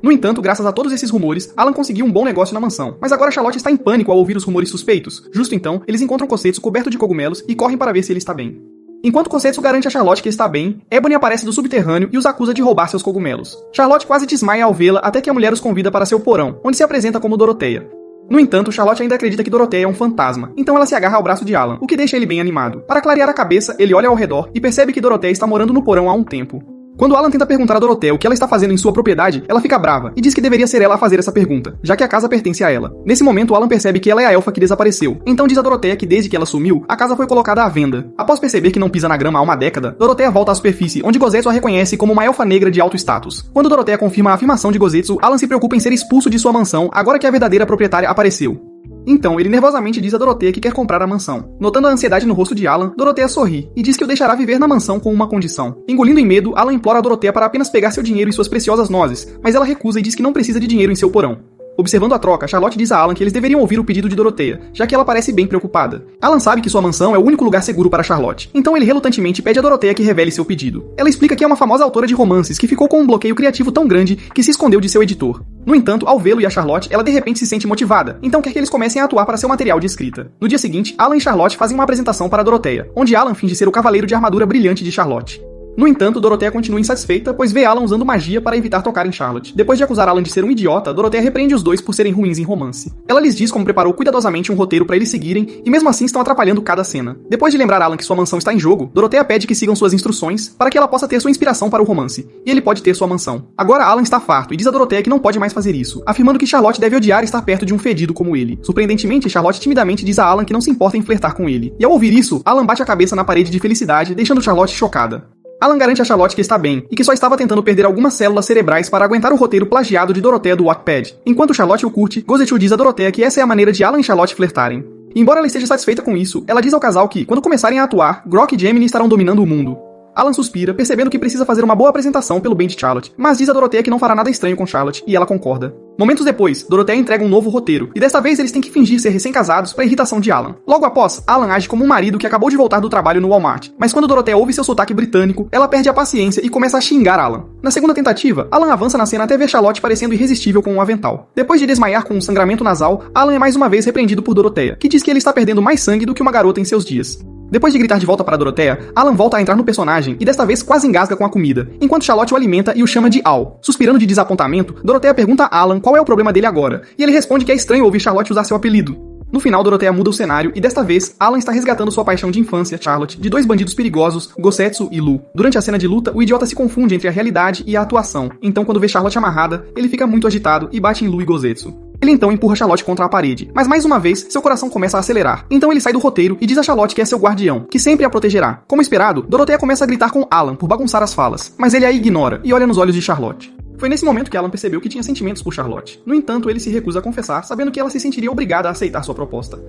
No entanto, graças a todos esses rumores, Alan conseguiu um bom negócio na mansão, mas agora Charlotte está em pânico ao ouvir os rumores suspeitos. Justo então, eles encontram Gosetsu coberto de cogumelos e correm para ver se ele está bem. Enquanto Gosetsu garante a Charlotte que está bem, Ebony aparece do subterrâneo e os acusa de roubar seus cogumelos. Charlotte quase desmaia ao vê-la até que a mulher os convida para seu porão, onde se apresenta como Doroteia. No entanto, Charlotte ainda acredita que Doroteia é um fantasma, então ela se agarra ao braço de Alan, o que deixa ele bem animado. Para clarear a cabeça, ele olha ao redor e percebe que Doroteia está morando no porão há um tempo. Quando Alan tenta perguntar a Doroteia o que ela está fazendo em sua propriedade, ela fica brava e diz que deveria ser ela a fazer essa pergunta, já que a casa pertence a ela. Nesse momento, Alan percebe que ela é a elfa que desapareceu, então diz a Doroteia que desde que ela sumiu, a casa foi colocada à venda. Após perceber que não pisa na grama há uma década, Doroteia volta à superfície, onde Gosetsu a reconhece como uma elfa negra de alto status. Quando Doroteia confirma a afirmação de Gosetsu, Alan se preocupa em ser expulso de sua mansão agora que a verdadeira proprietária apareceu. Então, ele nervosamente diz a Doroteia que quer comprar a mansão. Notando a ansiedade no rosto de Alan, Doroteia sorri e diz que o deixará viver na mansão com uma condição. Engolindo em medo, Alan implora a Doroteia para apenas pegar seu dinheiro e suas preciosas nozes, mas ela recusa e diz que não precisa de dinheiro em seu porão. Observando a troca, Charlotte diz a Alan que eles deveriam ouvir o pedido de Doroteia, já que ela parece bem preocupada. Alan sabe que sua mansão é o único lugar seguro para Charlotte, então ele relutantemente pede a Doroteia que revele seu pedido. Ela explica que é uma famosa autora de romances que ficou com um bloqueio criativo tão grande que se escondeu de seu editor. No entanto, ao vê-lo e a Charlotte, ela de repente se sente motivada, então quer que eles comecem a atuar para seu material de escrita. No dia seguinte, Alan e Charlotte fazem uma apresentação para Doroteia, onde Alan finge ser o cavaleiro de armadura brilhante de Charlotte. No entanto, Doroteia continua insatisfeita, pois vê Alan usando magia para evitar tocar em Charlotte. Depois de acusar Alan de ser um idiota, Doroteia repreende os dois por serem ruins em romance. Ela lhes diz como preparou cuidadosamente um roteiro para eles seguirem, e mesmo assim estão atrapalhando cada cena. Depois de lembrar Alan que sua mansão está em jogo, Doroteia pede que sigam suas instruções para que ela possa ter sua inspiração para o romance, e ele pode ter sua mansão. Agora Alan está farto e diz a Doroteia que não pode mais fazer isso, afirmando que Charlotte deve odiar estar perto de um fedido como ele. Surpreendentemente, Charlotte timidamente diz a Alan que não se importa em flertar com ele. E ao ouvir isso, Alan bate a cabeça na parede de felicidade, deixando Charlotte chocada. Alan garante a Charlotte que está bem, e que só estava tentando perder algumas células cerebrais para aguentar o roteiro plagiado de Doroteia do Wattpad. Enquanto Charlotte o curte, Gosetsu diz a Doroteia que essa é a maneira de Alan e Charlotte flertarem. E embora ela esteja satisfeita com isso, ela diz ao casal que, quando começarem a atuar, Grok e Gemini estarão dominando o mundo. Alan suspira, percebendo que precisa fazer uma boa apresentação pelo bem de Charlotte, mas diz a Doroteia que não fará nada estranho com Charlotte, e ela concorda. Momentos depois, Doroteia entrega um novo roteiro, e desta vez eles têm que fingir ser recém-casados para irritação de Alan. Logo após, Alan age como um marido que acabou de voltar do trabalho no Walmart, mas quando Doroteia ouve seu sotaque britânico, ela perde a paciência e começa a xingar Alan. Na segunda tentativa, Alan avança na cena até ver Charlotte parecendo irresistível com um avental. Depois de desmaiar com um sangramento nasal, Alan é mais uma vez repreendido por Doroteia, que diz que ele está perdendo mais sangue do que uma garota em seus dias. Depois de gritar de volta para Doroteia, Alan volta a entrar no personagem e desta vez quase engasga com a comida, enquanto Charlotte o alimenta e o chama de Al. Suspirando de desapontamento, Doroteia pergunta a Alan qual é o problema dele agora, e ele responde que é estranho ouvir Charlotte usar seu apelido. No final, Doroteia muda o cenário e desta vez, Alan está resgatando sua paixão de infância, Charlotte, de dois bandidos perigosos, Gosetsu e Lu. Durante a cena de luta, o idiota se confunde entre a realidade e a atuação, então quando vê Charlotte amarrada, ele fica muito agitado e bate em Lu e Gosetsu. Ele então empurra Charlotte contra a parede, mas mais uma vez, seu coração começa a acelerar. Então ele sai do roteiro e diz a Charlotte que é seu guardião, que sempre a protegerá. Como esperado, Doroteia começa a gritar com Alan por bagunçar as falas, mas ele a ignora e olha nos olhos de Charlotte. Foi nesse momento que Alan percebeu que tinha sentimentos por Charlotte. No entanto, ele se recusa a confessar, sabendo que ela se sentiria obrigada a aceitar sua proposta.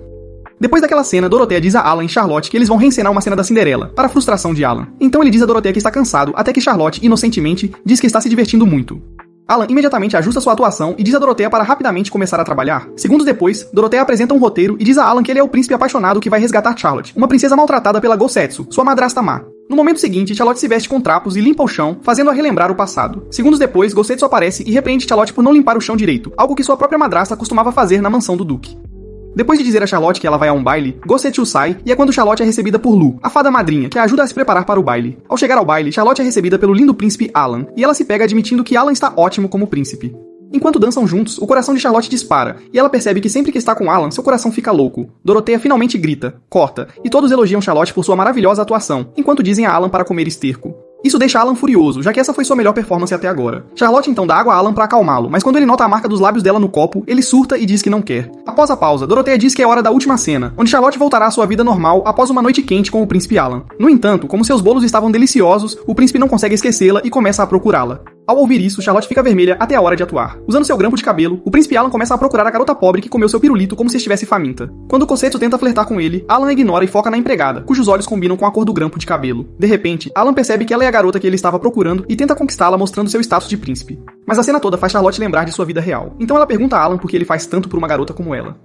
Depois daquela cena, Doroteia diz a Alan e Charlotte que eles vão reencenar uma cena da Cinderela, para a frustração de Alan. Então ele diz a Doroteia que está cansado, até que Charlotte, inocentemente, diz que está se divertindo muito. Alan imediatamente ajusta sua atuação e diz a Doroteia para rapidamente começar a trabalhar. Segundos depois, Doroteia apresenta um roteiro e diz a Alan que ele é o príncipe apaixonado que vai resgatar Charlotte, uma princesa maltratada pela Gosetsu, sua madrasta má. No momento seguinte, Charlotte se veste com trapos e limpa o chão, fazendo-a relembrar o passado. Segundos depois, Gosetsu aparece e repreende Charlotte por não limpar o chão direito, algo que sua própria madrasta costumava fazer na mansão do Duque. Depois de dizer a Charlotte que ela vai a um baile, Gosetsu sai e é quando Charlotte é recebida por Lu, a fada madrinha, que a ajuda a se preparar para o baile. Ao chegar ao baile, Charlotte é recebida pelo lindo príncipe Alan, e ela se pega admitindo que Alan está ótimo como príncipe. Enquanto dançam juntos, o coração de Charlotte dispara, e ela percebe que sempre que está com Alan, seu coração fica louco. Doroteia finalmente grita, corta, e todos elogiam Charlotte por sua maravilhosa atuação, enquanto dizem a Alan para comer esterco. Isso deixa Alan furioso, já que essa foi sua melhor performance até agora. Charlotte então dá água a Alan pra acalmá-lo, mas quando ele nota a marca dos lábios dela no copo, ele surta e diz que não quer. Após a pausa, Dorothea diz que é hora da última cena, onde Charlotte voltará à sua vida normal após uma noite quente com o príncipe Alan. No entanto, como seus bolos estavam deliciosos, o príncipe não consegue esquecê-la e começa a procurá-la. Ao ouvir isso, Charlotte fica vermelha até a hora de atuar. Usando seu grampo de cabelo, o príncipe Alan começa a procurar a garota pobre que comeu seu pirulito como se estivesse faminta. Quando Cossetto tenta flertar com ele, Alan ignora e foca na empregada, cujos olhos combinam com a cor do grampo de cabelo. De repente, Alan percebe que ela é a garota que ele estava procurando e tenta conquistá-la mostrando seu status de príncipe. Mas a cena toda faz Charlotte lembrar de sua vida real. Então ela pergunta a Alan por que ele faz tanto por uma garota como ela.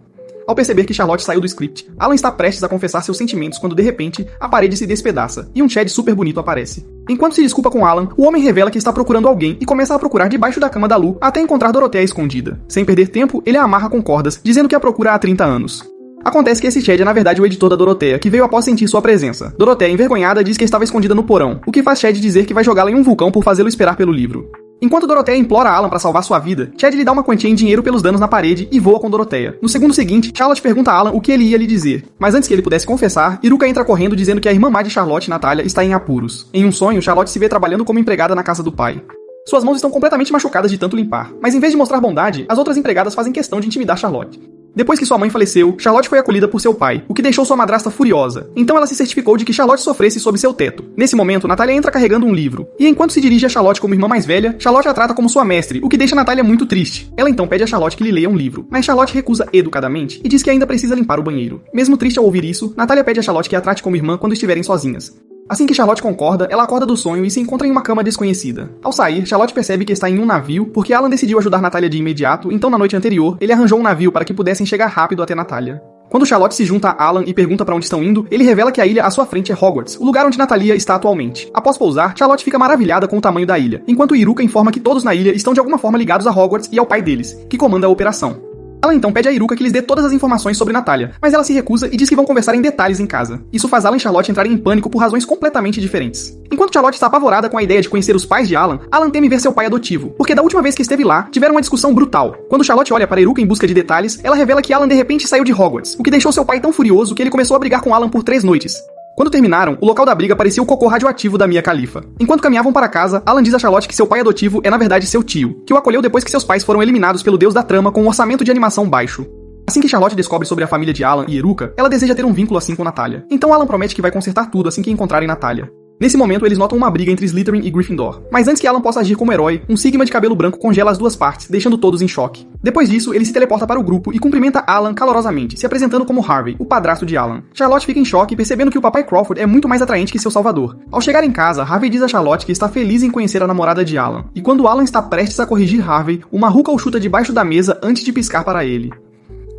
Ao perceber que Charlotte saiu do script, Alan está prestes a confessar seus sentimentos quando de repente a parede se despedaça e um Chad super bonito aparece. Enquanto se desculpa com Alan, o homem revela que está procurando alguém e começa a procurar debaixo da cama da Lu até encontrar Dorothea escondida. Sem perder tempo, ele a amarra com cordas, dizendo que a procura há 30 anos. Acontece que esse Chad é na verdade o editor da Dorothea, que veio após sentir sua presença. Dorothea, envergonhada, diz que estava escondida no porão, o que faz Chad dizer que vai jogá-la em um vulcão por fazê-lo esperar pelo livro. Enquanto Dorothea implora a Alan para salvar sua vida, Chad lhe dá uma quantia em dinheiro pelos danos na parede e voa com Dorothea. No segundo seguinte, Charlotte pergunta a Alan o que ele ia lhe dizer, mas antes que ele pudesse confessar, Iruka entra correndo dizendo que a irmã má de Charlotte, Natalia, está em apuros. Em um sonho, Charlotte se vê trabalhando como empregada na casa do pai. Suas mãos estão completamente machucadas de tanto limpar, mas em vez de mostrar bondade, as outras empregadas fazem questão de intimidar Charlotte. Depois que sua mãe faleceu, Charlotte foi acolhida por seu pai, o que deixou sua madrasta furiosa. Então ela se certificou de que Charlotte sofresse sob seu teto. Nesse momento, Natalia entra carregando um livro. E enquanto se dirige a Charlotte como irmã mais velha, Charlotte a trata como sua mestre, o que deixa Natalia muito triste. Ela então pede a Charlotte que lhe leia um livro, mas Charlotte recusa educadamente e diz que ainda precisa limpar o banheiro. Mesmo triste ao ouvir isso, Natalia pede a Charlotte que a trate como irmã quando estiverem sozinhas. Assim que Charlotte concorda, ela acorda do sonho e se encontra em uma cama desconhecida. Ao sair, Charlotte percebe que está em um navio porque Alan decidiu ajudar Natalia de imediato, então na noite anterior, ele arranjou um navio para que pudessem chegar rápido até Natalia. Quando Charlotte se junta a Alan e pergunta para onde estão indo, ele revela que a ilha à sua frente é Hogwarts, o lugar onde Natalia está atualmente. Após pousar, Charlotte fica maravilhada com o tamanho da ilha, enquanto Iruka informa que todos na ilha estão de alguma forma ligados a Hogwarts e ao pai deles, que comanda a operação. Alan então pede a Iruka que lhes dê todas as informações sobre Natalia, mas ela se recusa e diz que vão conversar em detalhes em casa. Isso faz Alan e Charlotte entrarem em pânico por razões completamente diferentes. Enquanto Charlotte está apavorada com a ideia de conhecer os pais de Alan, Alan teme ver seu pai adotivo, porque da última vez que esteve lá, tiveram uma discussão brutal. Quando Charlotte olha para Iruka em busca de detalhes, ela revela que Alan de repente saiu de Hogwarts, o que deixou seu pai tão furioso que ele começou a brigar com Alan por 3 noites. Quando terminaram, o local da briga parecia o cocô radioativo da Mia Khalifa. Enquanto caminhavam para casa, Alan diz a Charlotte que seu pai adotivo é na verdade seu tio, que o acolheu depois que seus pais foram eliminados pelo deus da trama com um orçamento de animação baixo. Assim que Charlotte descobre sobre a família de Alan e Iruka, ela deseja ter um vínculo assim com Natalia. Então Alan promete que vai consertar tudo assim que encontrarem Natalia. Nesse momento, eles notam uma briga entre Slytherin e Gryffindor. Mas antes que Alan possa agir como herói, um Sigma de cabelo branco congela as duas partes, deixando todos em choque. Depois disso, ele se teleporta para o grupo e cumprimenta Alan calorosamente, se apresentando como Harvey, o padrasto de Alan. Charlotte fica em choque, percebendo que o papai Crawford é muito mais atraente que seu salvador. Ao chegar em casa, Harvey diz a Charlotte que está feliz em conhecer a namorada de Alan. E quando Alan está prestes a corrigir Harvey, uma ruca o chuta debaixo da mesa antes de piscar para ele.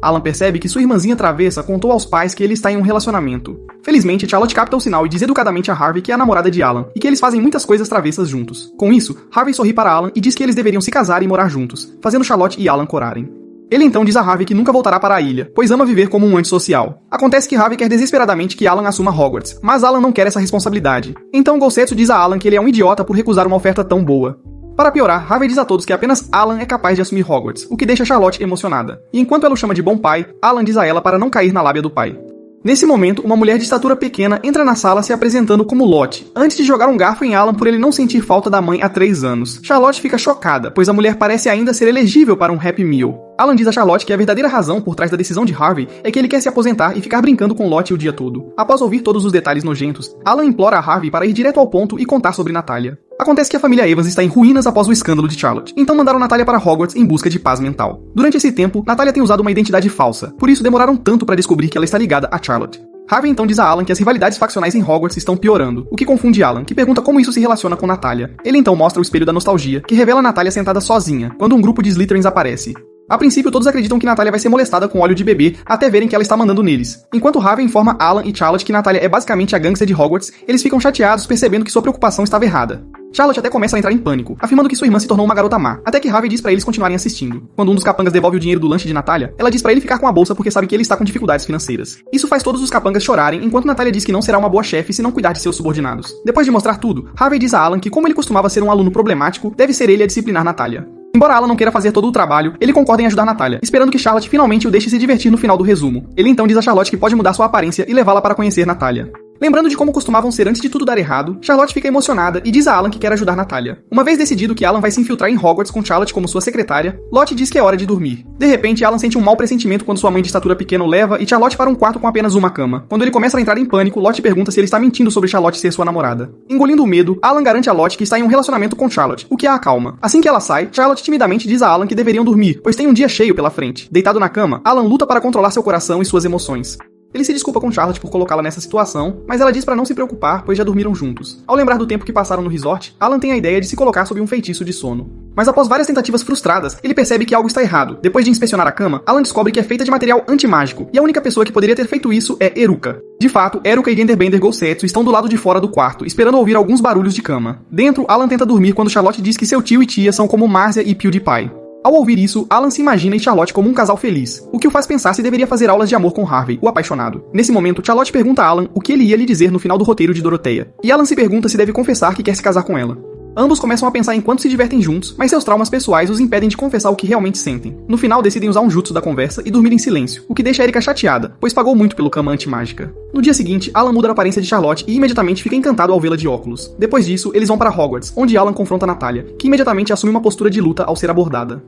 Alan percebe que sua irmãzinha travessa contou aos pais que ele está em um relacionamento. Felizmente, Charlotte capta o sinal e diz educadamente a Harvey que é a namorada de Alan, e que eles fazem muitas coisas travessas juntos. Com isso, Harvey sorri para Alan e diz que eles deveriam se casar e morar juntos, fazendo Charlotte e Alan corarem. Ele então diz a Harvey que nunca voltará para a ilha, pois ama viver como um antissocial. Acontece que Harvey quer desesperadamente que Alan assuma Hogwarts, mas Alan não quer essa responsabilidade. Então Cossetto diz a Alan que ele é um idiota por recusar uma oferta tão boa. Para piorar, Harvey diz a todos que apenas Alan é capaz de assumir Hogwarts, o que deixa Charlotte emocionada. E enquanto ela o chama de bom pai, Alan diz a ela para não cair na lábia do pai. Nesse momento, uma mulher de estatura pequena entra na sala se apresentando como Lottie, antes de jogar um garfo em Alan por ele não sentir falta da mãe há 3 anos. Charlotte fica chocada, pois a mulher parece ainda ser elegível para um Happy Meal. Alan diz a Charlotte que a verdadeira razão por trás da decisão de Harvey é que ele quer se aposentar e ficar brincando com Lottie o dia todo. Após ouvir todos os detalhes nojentos, Alan implora a Harvey para ir direto ao ponto e contar sobre Natalia. Acontece que a família Evans está em ruínas após o escândalo de Charlotte, então mandaram Natalia para Hogwarts em busca de paz mental. Durante esse tempo, Natalia tem usado uma identidade falsa, por isso demoraram tanto para descobrir que ela está ligada a Charlotte. Harvey então diz a Alan que as rivalidades faccionais em Hogwarts estão piorando, o que confunde Alan, que pergunta como isso se relaciona com Natalia. Ele então mostra o espelho da nostalgia, que revela Natalia sentada sozinha, quando um grupo de Slytherins aparece. A princípio, todos acreditam que Natalia vai ser molestada com óleo de bebê até verem que ela está mandando neles. Enquanto Harvey informa Alan e Charlotte que Natalia é basicamente a gangster de Hogwarts, eles ficam chateados percebendo que sua preocupação estava errada. Charlotte até começa a entrar em pânico, afirmando que sua irmã se tornou uma garota má, até que Harvey diz pra eles continuarem assistindo. Quando um dos capangas devolve o dinheiro do lanche de Natalia, ela diz pra ele ficar com a bolsa porque sabe que ele está com dificuldades financeiras. Isso faz todos os capangas chorarem, enquanto Natalia diz que não será uma boa chefe se não cuidar de seus subordinados. Depois de mostrar tudo, Harvey diz a Alan que como ele costumava ser um aluno problemático, deve ser ele a disciplinar Natalia. Embora Alan não queira fazer todo o trabalho, ele concorda em ajudar Natalia, esperando que Charlotte finalmente o deixe se divertir no final do resumo. Ele então diz a Charlotte que pode mudar sua aparência e levá-la para conhecer Natalia. Lembrando de como costumavam ser antes de tudo dar errado, Charlotte fica emocionada e diz a Alan que quer ajudar Natalia. Uma vez decidido que Alan vai se infiltrar em Hogwarts com Charlotte como sua secretária, Lottie diz que é hora de dormir. De repente, Alan sente um mau pressentimento quando sua mãe de estatura pequena o leva e Charlotte para um quarto com apenas uma cama. Quando ele começa a entrar em pânico, Lottie pergunta se ele está mentindo sobre Charlotte ser sua namorada. Engolindo o medo, Alan garante a Lottie que está em um relacionamento com Charlotte, o que a acalma. Assim que ela sai, Charlotte timidamente diz a Alan que deveriam dormir, pois tem um dia cheio pela frente. Deitado na cama, Alan luta para controlar seu coração e suas emoções. Ele se desculpa com Charlotte por colocá-la nessa situação, mas ela diz pra não se preocupar, pois já dormiram juntos. Ao lembrar do tempo que passaram no resort, Alan tem a ideia de se colocar sob um feitiço de sono. Mas após várias tentativas frustradas, ele percebe que algo está errado. Depois de inspecionar a cama, Alan descobre que é feita de material antimágico, e a única pessoa que poderia ter feito isso é Eruka. De fato, Eruka e Genderbender Golsetsu estão do lado de fora do quarto, esperando ouvir alguns barulhos de cama. Dentro, Alan tenta dormir quando Charlotte diz que seu tio e tia são como Marcia e PewDiePie. Ao ouvir isso, Alan se imagina e Charlotte como um casal feliz, o que o faz pensar se deveria fazer aulas de amor com Harvey, o apaixonado. Nesse momento, Charlotte pergunta a Alan o que ele ia lhe dizer no final do roteiro de Doroteia, e Alan se pergunta se deve confessar que quer se casar com ela. Ambos começam a pensar em quanto se divertem juntos, mas seus traumas pessoais os impedem de confessar o que realmente sentem. No final, decidem usar um jutsu da conversa e dormir em silêncio, o que deixa Erika chateada, pois pagou muito pelo cama antimágica. No dia seguinte, Alan muda a aparência de Charlotte e imediatamente fica encantado ao vê-la de óculos. Depois disso, eles vão para Hogwarts, onde Alan confronta Natalia, que imediatamente assume uma postura de luta ao ser abordada.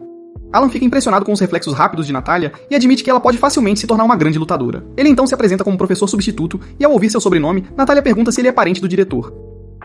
Alan fica impressionado com os reflexos rápidos de Natalia e admite que ela pode facilmente se tornar uma grande lutadora. Ele então se apresenta como professor substituto e, ao ouvir seu sobrenome, Natalia pergunta se ele é parente do diretor.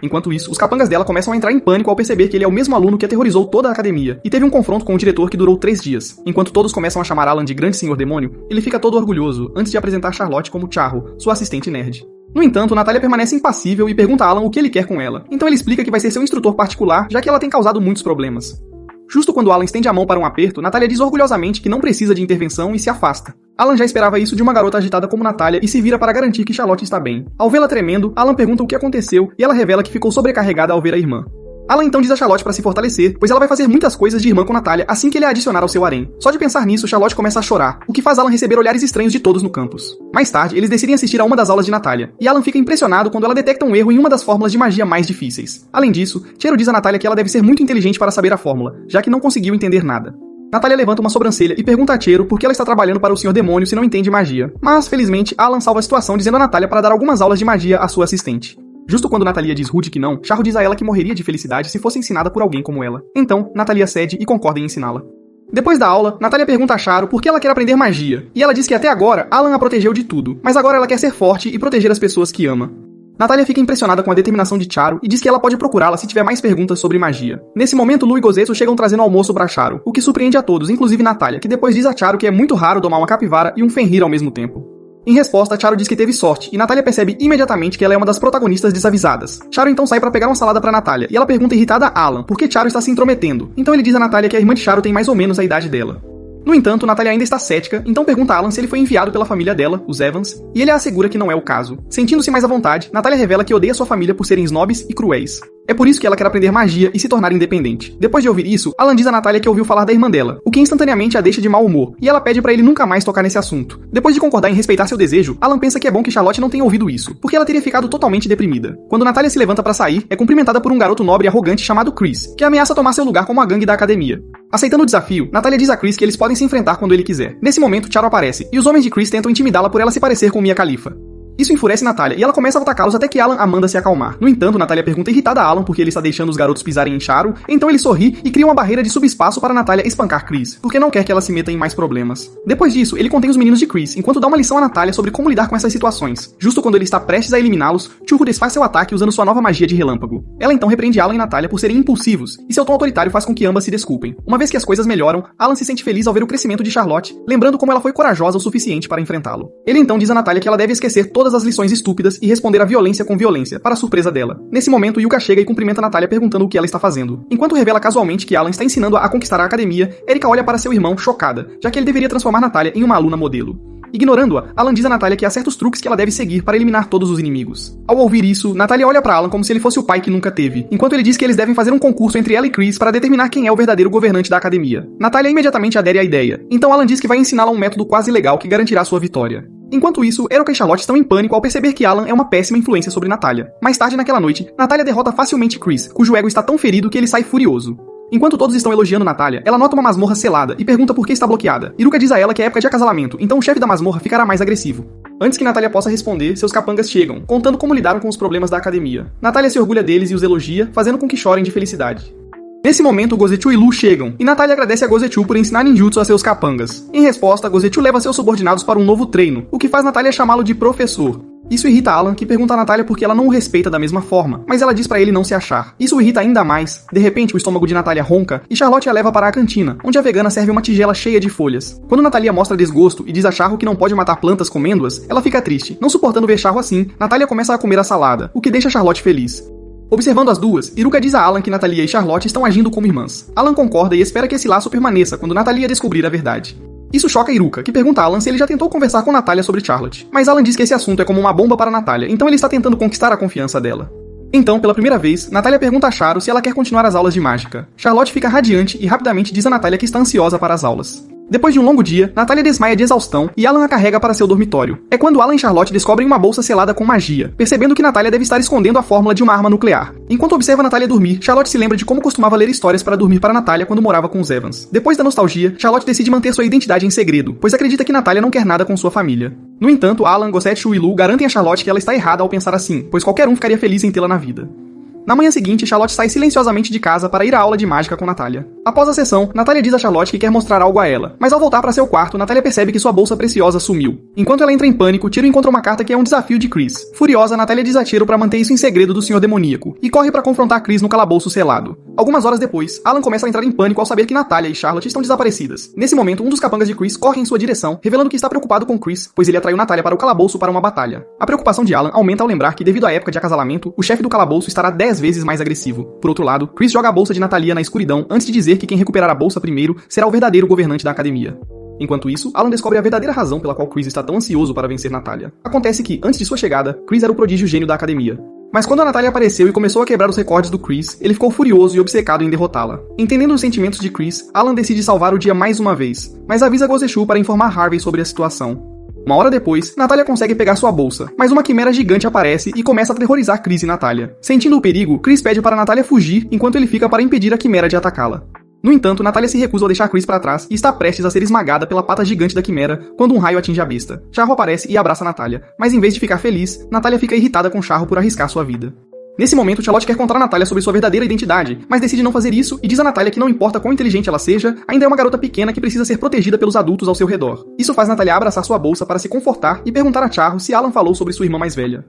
Enquanto isso, os capangas dela começam a entrar em pânico ao perceber que ele é o mesmo aluno que aterrorizou toda a academia, e teve um confronto com o diretor que durou 3 dias. Enquanto todos começam a chamar Alan de Grande Senhor Demônio, ele fica todo orgulhoso, antes de apresentar Charlotte como Charro, sua assistente nerd. No entanto, Natalia permanece impassível e pergunta a Alan o que ele quer com ela. Então ele explica que vai ser seu instrutor particular, já que ela tem causado muitos problemas. Justo quando Alan estende a mão para um aperto, Natalia diz orgulhosamente que não precisa de intervenção e se afasta. Alan já esperava isso de uma garota agitada como Natalia e se vira para garantir que Charlotte está bem. Ao vê-la tremendo, Alan pergunta o que aconteceu e ela revela que ficou sobrecarregada ao ver a irmã. Alan então diz a Charlotte para se fortalecer, pois ela vai fazer muitas coisas de irmã com Natalia assim que ele a adicionar ao seu harém. Só de pensar nisso, Charlotte começa a chorar, o que faz Alan receber olhares estranhos de todos no campus. Mais tarde, eles decidem assistir a uma das aulas de Natalia, e Alan fica impressionado quando ela detecta um erro em uma das fórmulas de magia mais difíceis. Além disso, Chero diz a Natalia que ela deve ser muito inteligente para saber a fórmula, já que não conseguiu entender nada. Natalia levanta uma sobrancelha e pergunta a Chero por que ela está trabalhando para o Senhor Demônio se não entende magia. Mas, felizmente, Alan salva a situação dizendo a Natalia para dar algumas aulas de magia à sua assistente. Justo quando Natalia diz rude que não, Charro diz a ela que morreria de felicidade se fosse ensinada por alguém como ela. Então, Natalia cede e concorda em ensiná-la. Depois da aula, Natalia pergunta a Charo por que ela quer aprender magia, e ela diz que até agora, Alan a protegeu de tudo, mas agora ela quer ser forte e proteger as pessoas que ama. Natalia fica impressionada com a determinação de Charo e diz que ela pode procurá-la se tiver mais perguntas sobre magia. Nesse momento, Lu e Gozetsu chegam trazendo almoço pra Charo, o que surpreende a todos, inclusive Natalia, que depois diz a Charo que é muito raro domar uma capivara e um Fenrir ao mesmo tempo. Em resposta, Charo diz que teve sorte, e Natalia percebe imediatamente que ela é uma das protagonistas desavisadas. Charo então sai pra pegar uma salada pra Natalia, e ela pergunta irritada a Alan por que Charo está se intrometendo. Então ele diz a Natalia que a irmã de Charo tem mais ou menos a idade dela. No entanto, Natalia ainda está cética, então pergunta a Alan se ele foi enviado pela família dela, os Evans, e ele a assegura que não é o caso. Sentindo-se mais à vontade, Natalia revela que odeia sua família por serem snobs e cruéis. É por isso que ela quer aprender magia e se tornar independente. Depois de ouvir isso, Alan diz a Natalia que ouviu falar da irmã dela, o que instantaneamente a deixa de mau humor, e ela pede pra ele nunca mais tocar nesse assunto. Depois de concordar em respeitar seu desejo, Alan pensa que é bom que Charlotte não tenha ouvido isso, porque ela teria ficado totalmente deprimida. Quando Natalia se levanta pra sair, é cumprimentada por um garoto nobre e arrogante chamado Chris, que ameaça tomar seu lugar como a gangue da academia. Aceitando o desafio, Natalia diz a Chris que eles podem se enfrentar quando ele quiser. Nesse momento, Charo aparece, e os homens de Chris tentam intimidá-la por ela se parecer com Mia Khalifa. Isso enfurece Natalia, e ela começa a atacá-los até que Alan a manda se acalmar. No entanto, Natalia pergunta irritada a Alan porque ele está deixando os garotos pisarem em Charo, então ele sorri e cria uma barreira de subespaço para Natalia espancar Chris, porque não quer que ela se meta em mais problemas. Depois disso, ele contém os meninos de Chris, enquanto dá uma lição a Natalia sobre como lidar com essas situações. Justo quando ele está prestes a eliminá-los, Churro desfaz seu ataque usando sua nova magia de relâmpago. Ela então repreende Alan e Natalia por serem impulsivos, e seu tom autoritário faz com que ambas se desculpem. Uma vez que as coisas melhoram, Alan se sente feliz ao ver o crescimento de Charlotte, lembrando como ela foi corajosa o suficiente para enfrentá-lo. Ele então diz a Natalia que ela deve esquecer todas as lições estúpidas e responder à violência com violência, para a surpresa dela. Nesse momento, Yuka chega e cumprimenta Natalia perguntando o que ela está fazendo. Enquanto revela casualmente que Alan está ensinando-a a conquistar a academia, Erika olha para seu irmão, chocada, já que ele deveria transformar Natalia em uma aluna modelo. Ignorando-a, Alan diz a Natalia que há certos truques que ela deve seguir para eliminar todos os inimigos. Ao ouvir isso, Natalia olha para Alan como se ele fosse o pai que nunca teve, enquanto ele diz que eles devem fazer um concurso entre ela e Chris para determinar quem é o verdadeiro governante da academia. Natalia imediatamente adere à ideia, então Alan diz que vai ensiná-la um método quase legal que garantirá sua vitória. Enquanto isso, Eruka e Charlotte estão em pânico ao perceber que Alan é uma péssima influência sobre Natalia. Mais tarde naquela noite, Natalia derrota facilmente Chris, cujo ego está tão ferido que ele sai furioso. Enquanto todos estão elogiando Natalia, ela nota uma masmorra selada e pergunta por que está bloqueada. Iruka diz a ela que é época de acasalamento, então o chefe da masmorra ficará mais agressivo. Antes que Natália possa responder, seus capangas chegam, contando como lidaram com os problemas da academia. Natália se orgulha deles e os elogia, fazendo com que chorem de felicidade. Nesse momento, Gozetsu e Lu chegam, e Natália agradece a Gozetsu por ensinar ninjutsu a seus capangas. Em resposta, Gozetsu leva seus subordinados para um novo treino, o que faz Natália chamá-lo de professor. Isso irrita Alan, que pergunta a Natália por que ela não o respeita da mesma forma, mas ela diz pra ele não se achar. Isso o irrita ainda mais. De repente, o estômago de Natália ronca e Charlotte a leva para a cantina, onde a vegana serve uma tigela cheia de folhas. Quando Natália mostra desgosto e diz a Charro que não pode matar plantas comendo-as, ela fica triste. Não suportando ver Charro assim, Natália começa a comer a salada, o que deixa Charlotte feliz. Observando as duas, Iruka diz a Alan que Natália e Charlotte estão agindo como irmãs. Alan concorda e espera que esse laço permaneça quando Natália descobrir a verdade. Isso choca Iruka, que pergunta a Alan se ele já tentou conversar com Natália sobre Charlotte. Mas Alan diz que esse assunto é como uma bomba para Natália, então ele está tentando conquistar a confiança dela. Então, pela primeira vez, Natália pergunta a Charo se ela quer continuar as aulas de mágica. Charlotte fica radiante e rapidamente diz a Natália que está ansiosa para as aulas. Depois de um longo dia, Natália desmaia de exaustão e Alan a carrega para seu dormitório. É quando Alan e Charlotte descobrem uma bolsa selada com magia, percebendo que Natália deve estar escondendo a fórmula de uma arma nuclear. Enquanto observa Natália dormir, Charlotte se lembra de como costumava ler histórias para dormir para Natália quando morava com os Evans. Depois da nostalgia, Charlotte decide manter sua identidade em segredo, pois acredita que Natália não quer nada com sua família. No entanto, Alan, Gosetsu e Lu garantem a Charlotte que ela está errada ao pensar assim, pois qualquer um ficaria feliz em tê-la na vida. Na manhã seguinte, Charlotte sai silenciosamente de casa para ir à aula de mágica com Natália. Após a sessão, Natália diz a Charlotte que quer mostrar algo a ela, mas ao voltar para seu quarto, Natália percebe que sua bolsa preciosa sumiu. Enquanto ela entra em pânico, Chiro encontra uma carta que é um desafio de Chris. Furiosa, Natália diz a Chiro para manter isso em segredo do Senhor Demoníaco, e corre para confrontar Chris no calabouço selado. Algumas horas depois, Alan começa a entrar em pânico ao saber que Natália e Charlotte estão desaparecidas. Nesse momento, um dos capangas de Chris corre em sua direção, revelando que está preocupado com Chris, pois ele atraiu Natália para o calabouço para uma batalha. A preocupação de Alan aumenta ao lembrar que, devido à época de acasalamento, o chefe do calabouço estará 10 vezes mais agressivo. Por outro lado, Chris joga a bolsa de Natália na escuridão antes de dizer que quem recuperar a bolsa primeiro será o verdadeiro governante da academia. Enquanto isso, Alan descobre a verdadeira razão pela qual Chris está tão ansioso para vencer Natália. Acontece que, antes de sua chegada, Chris era o prodígio gênio da academia. Mas quando a Natália apareceu e começou a quebrar os recordes do Chris, ele ficou furioso e obcecado em derrotá-la. Entendendo os sentimentos de Chris, Alan decide salvar o dia mais uma vez, mas avisa Gozetsu para informar Harvey sobre a situação. Uma hora depois, Natália consegue pegar sua bolsa, mas uma quimera gigante aparece e começa a aterrorizar Chris e Natália. Sentindo o perigo, Chris pede para Natália fugir enquanto ele fica para impedir a quimera de atacá-la. No entanto, Natália se recusa a deixar Chris para trás e está prestes a ser esmagada pela pata gigante da quimera quando um raio atinge a besta. Charro aparece e abraça Natália, mas em vez de ficar feliz, Natália fica irritada com Charro por arriscar sua vida. Nesse momento, Charlotte quer contar a Natália sobre sua verdadeira identidade, mas decide não fazer isso e diz a Natália que não importa quão inteligente ela seja, ainda é uma garota pequena que precisa ser protegida pelos adultos ao seu redor. Isso faz Natália abraçar sua bolsa para se confortar e perguntar a Charro se Alan falou sobre sua irmã mais velha.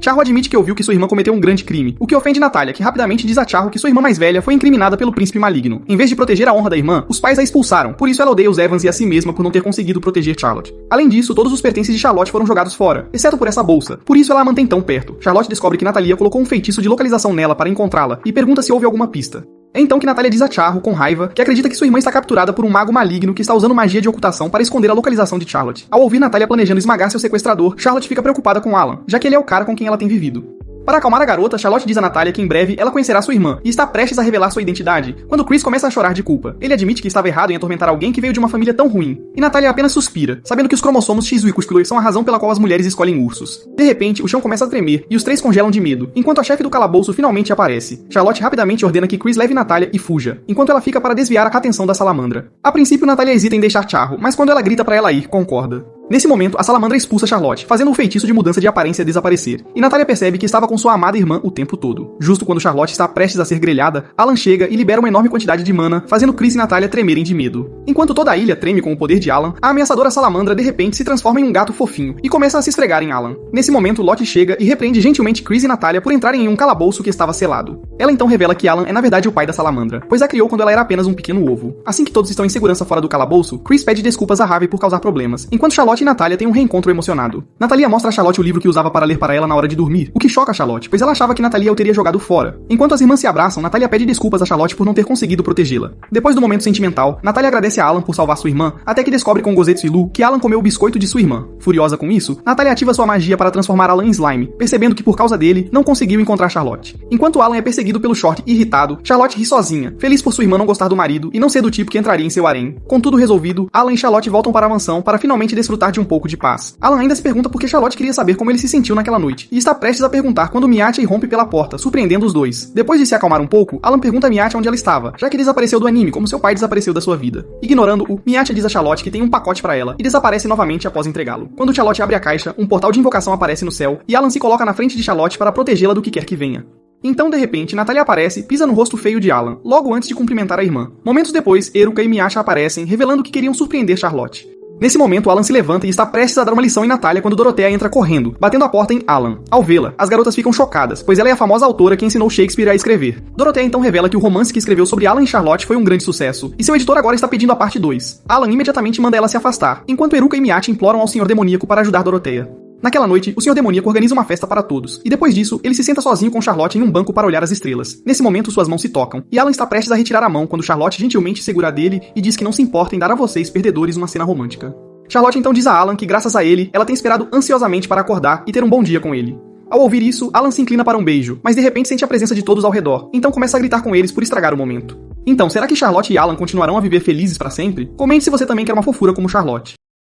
Charro admite que ouviu que sua irmã cometeu um grande crime, o que ofende Natália, que rapidamente diz a Charro que sua irmã mais velha foi incriminada pelo príncipe maligno. Em vez de proteger a honra da irmã, os pais a expulsaram, por isso ela odeia os Evans e a si mesma por não ter conseguido proteger Charlotte. Além disso, todos os pertences de Charlotte foram jogados fora, exceto por essa bolsa, por isso ela a mantém tão perto. Charlotte descobre que Natália colocou um feitiço de localização nela para encontrá-la e pergunta se houve alguma pista. É então que Natália diz a Charro, com raiva, que acredita que sua irmã está capturada por um mago maligno que está usando magia de ocultação para esconder a localização de Charlotte. Ao ouvir Natália planejando esmagar seu sequestrador, Charlotte fica preocupada com Alan, já que ele é o cara com quem ela tem vivido. Para acalmar a garota, Charlotte diz a Natália que em breve ela conhecerá sua irmã e está prestes a revelar sua identidade, quando Chris começa a chorar de culpa. Ele admite que estava errado em atormentar alguém que veio de uma família tão ruim, e Natália apenas suspira, sabendo que os cromossomos X e Y são a razão pela qual as mulheres escolhem ursos. De repente, o chão começa a tremer e os três congelam de medo, enquanto a chefe do calabouço finalmente aparece. Charlotte rapidamente ordena que Chris leve Natália e fuja, enquanto ela fica para desviar a atenção da salamandra. A princípio, Natália hesita em deixar Charro, mas quando ela grita para ela ir, concorda. Nesse momento, a salamandra expulsa Charlotte, fazendo o feitiço de mudança de aparência desaparecer, e Natália percebe que estava com sua amada irmã o tempo todo. Justo quando Charlotte está prestes a ser grelhada, Alan chega e libera uma enorme quantidade de mana, fazendo Chris e Natália tremerem de medo. Enquanto toda a ilha treme com o poder de Alan, a ameaçadora salamandra de repente se transforma em um gato fofinho e começa a se esfregar em Alan. Nesse momento, Lottie chega e repreende gentilmente Chris e Natália por entrarem em um calabouço que estava selado. Ela então revela que Alan é na verdade o pai da salamandra, pois a criou quando ela era apenas um pequeno ovo. Assim que todos estão em segurança fora do calabouço, Chris pede desculpas a Harvey por causar problemas, enquanto Charlotte e Natália têm um reencontro emocionado. Natália mostra a Charlotte o livro que usava para ler para ela na hora de dormir, o que choca a Charlotte, pois ela achava que Natália o teria jogado fora. Enquanto as irmãs se abraçam, Natália pede desculpas a Charlotte por não ter conseguido protegê-la. Depois do momento sentimental, Natália agradece a Alan por salvar sua irmã, até que descobre com Gozetsu e Lu que Alan comeu o biscoito de sua irmã. Furiosa com isso, Natália ativa sua magia para transformar Alan em slime, percebendo que por causa dele, não conseguiu encontrar Charlotte. Enquanto Alan é perseguido pelo Short irritado, Charlotte ri sozinha, feliz por sua irmã não gostar do marido e não ser do tipo que entraria em seu harém. Com tudo resolvido, Alan e Charlotte voltam para a mansão para finalmente desfrutar desfrutar de um pouco de paz. Alan ainda se pergunta por que Charlotte queria saber como ele se sentiu naquela noite, e está prestes a perguntar quando Miyate irrompe pela porta, surpreendendo os dois. Depois de se acalmar um pouco, Alan pergunta a Miyate onde ela estava, já que desapareceu do anime como seu pai desapareceu da sua vida. Ignorando-o, Miyate diz a Charlotte que tem um pacote para ela, e desaparece novamente após entregá-lo. Quando Charlotte abre a caixa, um portal de invocação aparece no céu, e Alan se coloca na frente de Charlotte para protegê-la do que quer que venha. Então, de repente, Natalia aparece, pisa no rosto feio de Alan, logo antes de cumprimentar a irmã. Momentos depois, Eruka e Miyasha aparecem, revelando que queriam surpreender Charlotte. Nesse momento, Alan se levanta e está prestes a dar uma lição em Natalia quando Dorothea entra correndo, batendo a porta em Alan. Ao vê-la, as garotas ficam chocadas, pois ela é a famosa autora que ensinou Shakespeare a escrever. Dorothea então revela que o romance que escreveu sobre Alan e Charlotte foi um grande sucesso, e seu editor agora está pedindo a parte 2. Alan imediatamente manda ela se afastar, enquanto Eruka e Miyate imploram ao Senhor Demoníaco para ajudar Dorothea. Naquela noite, o Senhor Demoníaco organiza uma festa para todos, e depois disso, ele se senta sozinho com Charlotte em um banco para olhar as estrelas. Nesse momento, suas mãos se tocam, e Alan está prestes a retirar a mão quando Charlotte gentilmente segura a dele e diz que não se importa em dar a vocês, perdedores, uma cena romântica. Charlotte então diz a Alan que, graças a ele, ela tem esperado ansiosamente para acordar e ter um bom dia com ele. Ao ouvir isso, Alan se inclina para um beijo, mas de repente sente a presença de todos ao redor, então começa a gritar com eles por estragar o momento. Então, será que Charlotte e Alan continuarão a viver felizes para sempre? Comente se você também quer uma fofura como Charlotte.